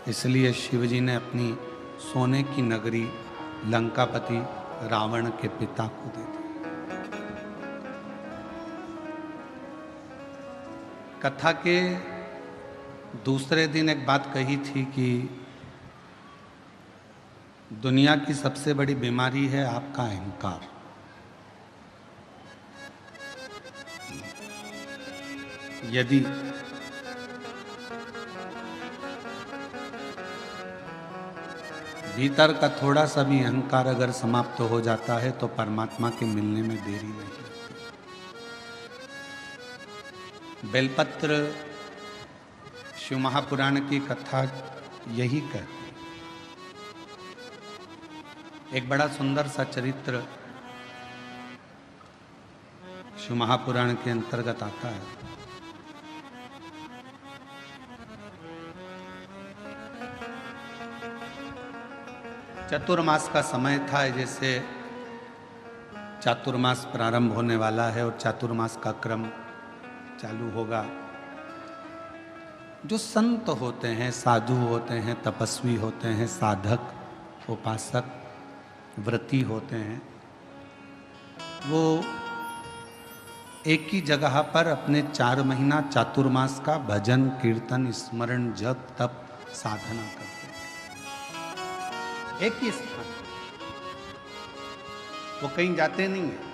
इसलिए शिव जी ने अपनी सोने की नगरी लंकापति रावण के पिता को दे दी। कथा के दूसरे दिन एक बात कही थी कि दुनिया की सबसे बड़ी बीमारी है आपका अहंकार। यदि भीतर का थोड़ा सा भी अहंकार अगर समाप्त हो जाता है तो परमात्मा के मिलने में देरी नहीं लगती। बेलपत्र शिव महापुराण की कथा यही कहती है। एक बड़ा सुंदर सा चरित्र शिव महापुराण के अंतर्गत आता है। चतुर्मास का समय था, जैसे चातुर्मास प्रारंभ होने वाला है और चातुर्मास का क्रम चालू होगा। जो संत होते हैं, साधु होते हैं, तपस्वी होते हैं, साधक, उपासक, व्रती होते हैं, वो एक ही जगह पर अपने 4 महीना चातुर्मास का भजन, कीर्तन, स्मरण, जप, तप, साधना करते हैं एक ही स्थान। वो कहीं जाते नहीं है।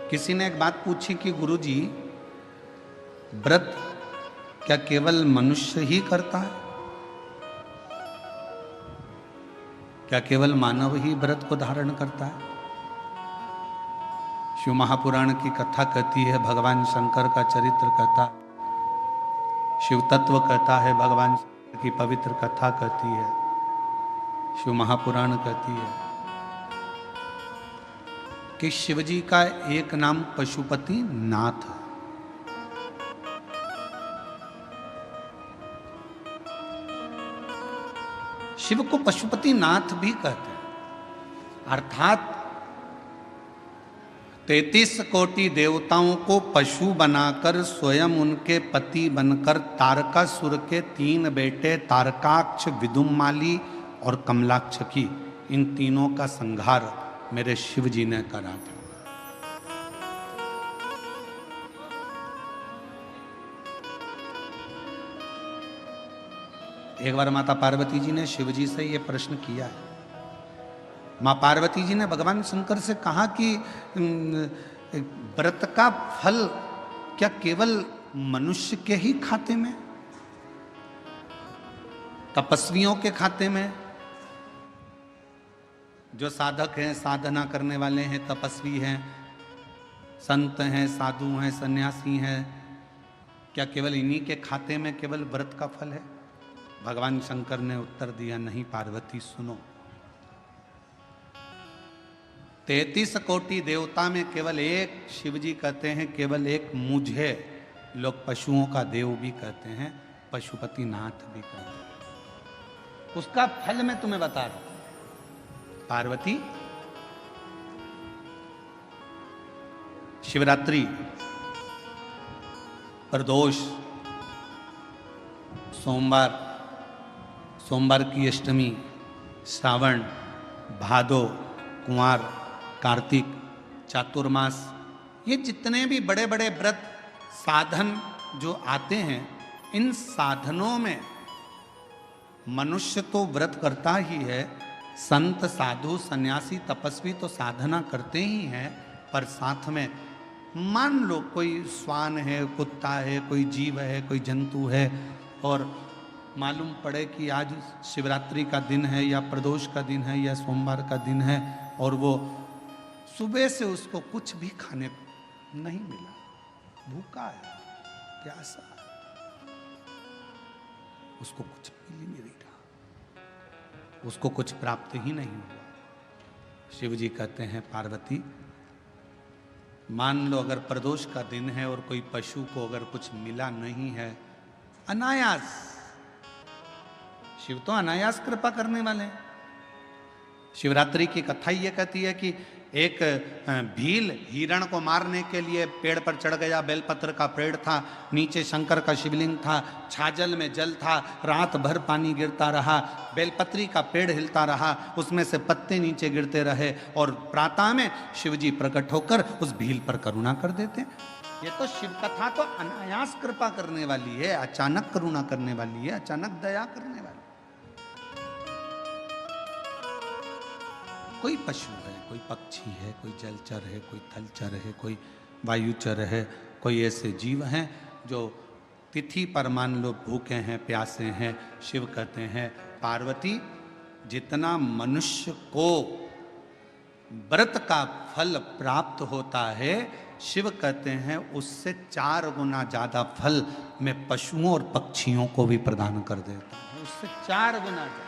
किसी ने एक बात पूछी कि गुरुजी, व्रत क्या केवल मनुष्य ही करता है? क्या केवल मानव ही व्रत को धारण करता है? शिव महापुराण की कथा कहती है, भगवान शंकर का चरित्र कहता, शिव तत्व कहता है, भगवान शंकर की पवित्र कथा कहती है, शिव महापुराण कहती है कि शिव जी का एक नाम पशुपति नाथ है। शिव को पशुपति नाथ भी कहते हैं, अर्थात 33 कोटि देवताओं को पशु बनाकर स्वयं उनके पति बनकर तारकासुर के 3 बेटे तारकाक्ष, विदुमाली और कमलाक्ष की, इन तीनों का संहार मेरे शिव जी ने करा था। एक बार माता पार्वती जी ने शिव जी से ये प्रश्न किया है। माँ पार्वती जी ने भगवान शंकर से कहा कि व्रत का फल क्या केवल मनुष्य के ही खाते में, तपस्वियों के खाते में? जो साधक हैं, साधना करने वाले हैं, तपस्वी हैं, संत हैं, साधु हैं, सन्यासी हैं, क्या केवल इन्हीं के खाते में केवल व्रत का फल है? भगवान शंकर ने उत्तर दिया, नहीं पार्वती सुनो, 33 कोटि देवता में केवल एक, शिव जी कहते हैं केवल एक मुझे लोग पशुओं का देव भी कहते हैं, पशुपति नाथ भी कहते हैं। उसका फल मैं तुम्हें बता रहा हूं। पार्वती, शिवरात्रि, प्रदोष, सोमवार की अष्टमी, श्रावण, भादो, कुंवार, कार्तिक, चातुर्मास, ये जितने भी बड़े बड़े व्रत साधन जो आते हैं, इन साधनों में मनुष्य तो व्रत करता ही है, संत साधु सन्यासी तपस्वी तो साधना करते ही हैं, पर साथ में मान लो कोई स्वान है, कुत्ता है, कोई जीव है, कोई जंतु है, और मालूम पड़े कि आज शिवरात्रि का दिन है या प्रदोष का दिन है या सोमवार का दिन है, और वो सुबह से उसको कुछ भी खाने को नहीं मिला, भूखा है, प्यासा है, उसको कुछ मिल ही नहीं रहा, उसको कुछ प्राप्त ही नहीं हुआ। शिव जी कहते हैं पार्वती, मान लो अगर प्रदोष का दिन है और कोई पशु को अगर कुछ मिला नहीं है, अनायास, शिव तो अनायास कृपा करने वाले हैं। शिवरात्रि की कथा ये कहती है कि एक भील हिरण को मारने के लिए पेड़ पर चढ़ गया, बेलपत्र का पेड़ था, नीचे शंकर का शिवलिंग था, छाजल में जल था, रात भर पानी गिरता रहा, बेलपत्री का पेड़ हिलता रहा, उसमें से पत्ते नीचे गिरते रहे, और प्रातः में शिवजी प्रकट होकर उस भील पर करुणा कर देते। ये तो शिव कथा तो अनायास कृपा करने वाली है, अचानक करुणा करने वाली है, अचानक दया करने वाली। कोई पशु है, कोई पक्षी है, कोई जलचर है, कोई थलचर है, कोई वायुचर है, कोई ऐसे जीव हैं जो तिथि पर मान लो भूखे हैं, प्यासे हैं, शिव कहते हैं पार्वती, जितना मनुष्य को व्रत का फल प्राप्त होता है, शिव कहते हैं उससे 4 गुना ज्यादा फल मैं पशुओं और पक्षियों को भी प्रदान कर देता हूं, उससे 4 गुना ज्यादा।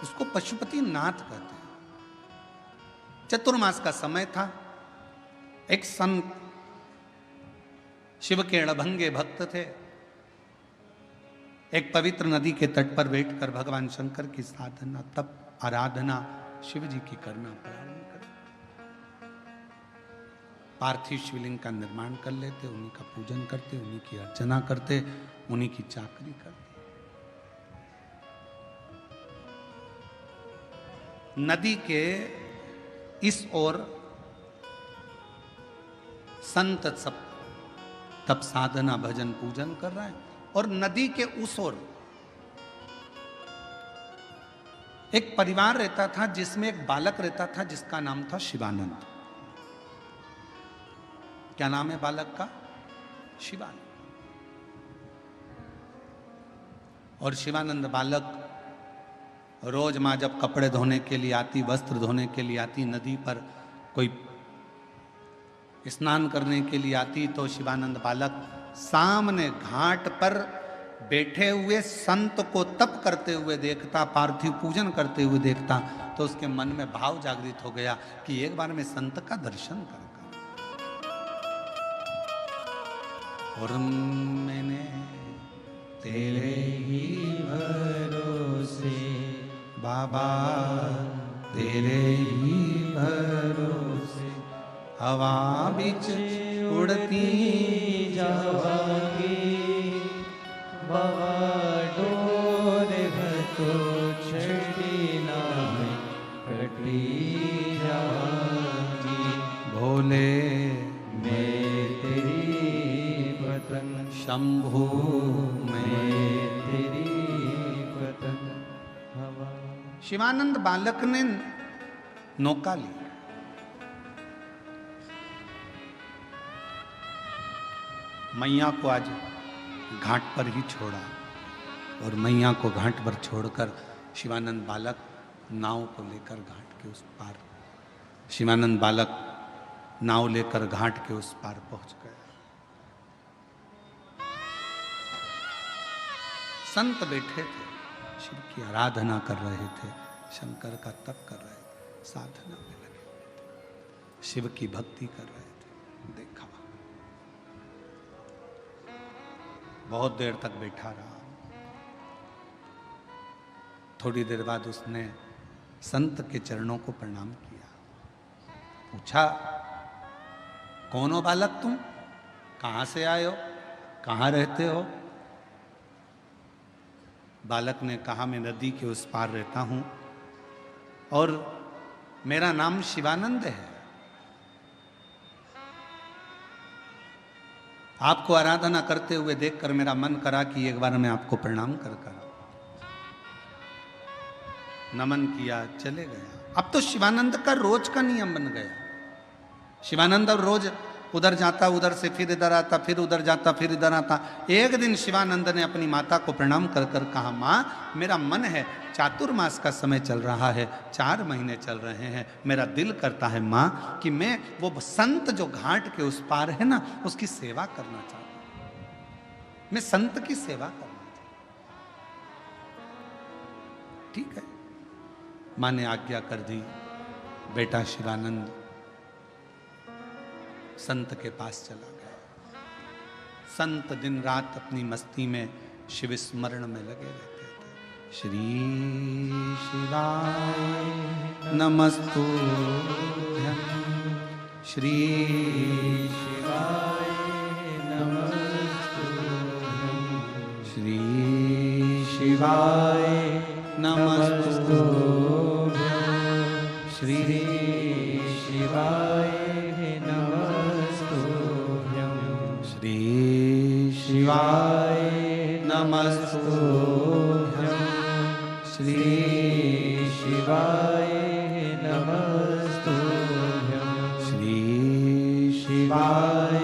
उसको पशुपति नाथ कहते हैं। चतुर्मास का समय था, एक संत शिव के अड़भंगे भक्त थे, एक पवित्र नदी के तट पर बैठकर भगवान शंकर की साधना, तप, आराधना शिव जी की करना प्रारंभ कर, पार्थिव शिवलिंग का निर्माण कर लेते, उन्हीं का पूजन करते, उन्हीं की अर्चना करते, उन्हीं की चाकरी करते। नदी के इस ओर संत सब तप साधना भजन पूजन कर रहे हैं, और नदी के उस ओर एक परिवार रहता था जिसमें एक बालक रहता था जिसका नाम था शिवानंद। क्या नाम है बालक का? शिवानंद। और शिवानंद बालक रोज माँ जब कपड़े धोने के लिए आती, वस्त्र धोने के लिए आती, नदी पर कोई स्नान करने के लिए आती, तो शिवानंद बालक सामने घाट पर बैठे हुए संत को तप करते हुए देखता, पार्थिव पूजन करते हुए देखता, तो उसके मन में भाव जागृत हो गया कि एक बार मैं संत का दर्शन कर। और मैंने तेरे ही भरोसे बाबा, तेरे ही भरोसे हवा बिच उड़ती जावांगी, बाबा डोर तो छड़ी ना कटी जावांगी, भोले मैं तेरी पतंग, शंभू मैं तेरी पतंग हवा। शिवानंद बालक ने नौका ली, मैया को आज घाट पर ही छोड़ा, और मैया को घाट पर छोड़कर शिवानंद बालक नाव को लेकर घाट के उस पार, शिवानंद बालक नाव लेकर घाट के उस पार पहुंच गया। संत बैठे थे, शिव की आराधना कर रहे थे, शंकर का तप कर रहे थे, साधना में लगे थे, शिव की भक्ति कर रहे थे। देखा बहुत देर तक बैठा रहा, थोड़ी देर बाद उसने संत के चरणों को प्रणाम किया, पूछा कौन हो बालक तुम, कहां से आए हो, कहां रहते हो? बालक ने कहा मैं नदी के उस पार रहता हूं, और मेरा नाम शिवानंद है। आपको आराधना करते हुए देखकर मेरा मन करा कि एक बार मैं आपको प्रणाम कर नमन किया, चले गया। अब तो शिवानंद का रोज का नियम बन गया। शिवानंद अब रोज उधर जाता, उधर से फिर इधर आता, फिर उधर जाता, फिर इधर आता। एक दिन शिवानंद ने अपनी माता को प्रणाम कर कर कहा, माँ मेरा मन है, चातुर्मास का समय चल रहा है, 4 महीने चल रहे हैं, मेरा दिल करता है माँ कि मैं वो संत जो घाट के उस पार है ना, उसकी सेवा करना चाहता हूं, मैं संत की सेवा करना चाहता हूं। ठीक है, माँ ने आज्ञा कर दी। बेटा शिवानंद संत के पास चला गया। संत दिन रात अपनी मस्ती में शिव स्मरण में लगे रहते थे। श्री शिवाय नमस्तुभ्यं, श्री शिवाय नमस्तुभ्यं, श्री शिवाय नमस्तुभ्यं, श्री शिवाय श्री शिवाय नमस्तुभ्यं, श्री शिवाय नमस्तुभ्यं, श्री शिवाय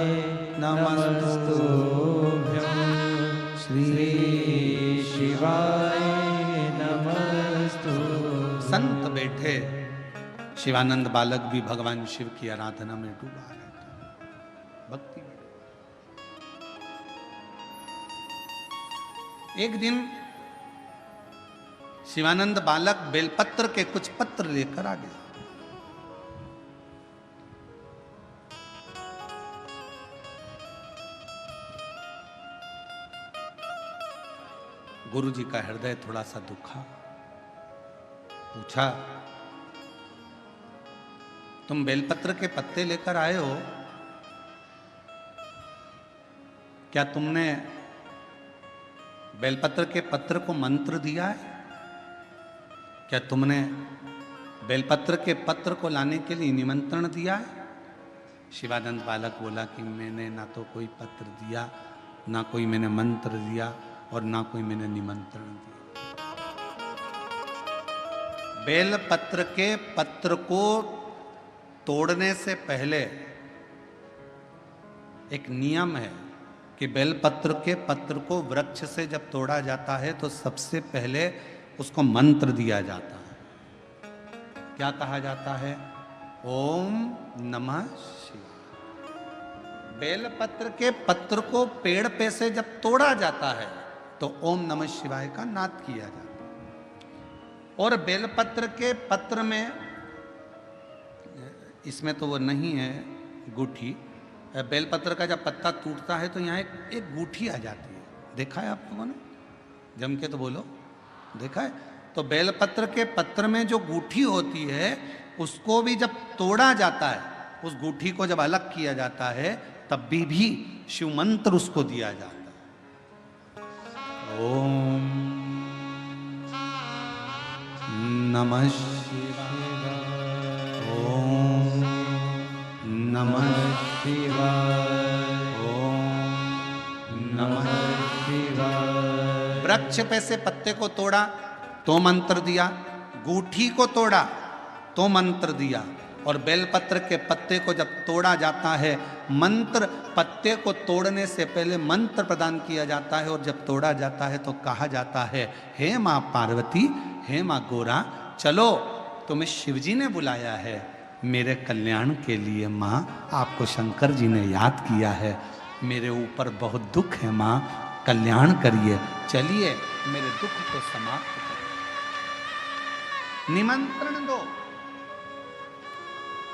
नमस्तुभ्यं, श्री शिवाय नमस्तुभ्यं। संत बैठे, शिवानंद बालक भी भगवान शिव की आराधना में डूबा रहता, भक्ति। एक दिन शिवानंद बालक बेलपत्र के कुछ पत्र लेकर आ गया। गुरु जी का हृदय थोड़ा सा दुखा। पूछा, तुम बेलपत्र के पत्ते लेकर आए हो, क्या तुमने बेलपत्र के पत्र को मंत्र दिया है? क्या तुमने बेलपत्र के पत्र को लाने के लिए निमंत्रण दिया है? शिवानंद बालक बोला कि मैंने ना तो कोई पत्र दिया, ना कोई मैंने मंत्र दिया, और ना कोई मैंने निमंत्रण दिया। बेलपत्र के पत्र को तोड़ने से पहले एक नियम है कि बेलपत्र के पत्र को वृक्ष से जब तोड़ा जाता है तो सबसे पहले उसको मंत्र दिया जाता है। क्या कहा जाता है? ओम नमः शिवाय। बेलपत्र के पत्र को पेड़ पे से जब तोड़ा जाता है तो ओम नमः शिवाय का नाद किया जाता है। और बेलपत्र के पत्र में, इसमें तो वो नहीं है गूठी, बेलपत्र का जब पत्ता टूटता है तो यहाँ एक गूठी आ जाती है। देखा है आप लोगों ने? जम के तो बोलो, देखा है? तो बेलपत्र के पत्र में जो गूठी होती है उसको भी जब तोड़ा जाता है, उस गूठी को जब अलग किया जाता है तब भी शिव मंत्र उसको दिया जाता है। ओम नमः शिवाय, ओम नमः शिवाय, ओम नमः शिवाय। वृक्ष पे से पत्ते को तोड़ा तो मंत्र दिया, गूठी को तोड़ा तो मंत्र दिया, और बेलपत्र के पत्ते को जब तोड़ा जाता है, मंत्र पत्ते को तोड़ने से पहले मंत्र प्रदान किया जाता है, और जब तोड़ा जाता है तो कहा जाता है, हे माँ पार्वती, हे माँ गोरा, चलो तुम्हें शिवजी ने बुलाया है मेरे कल्याण के लिए। माँ आपको शंकर जी ने याद किया है, मेरे ऊपर बहुत दुख है माँ, कल्याण करिए, चलिए मेरे दुख को समाप्त करिए, निमंत्रण दो।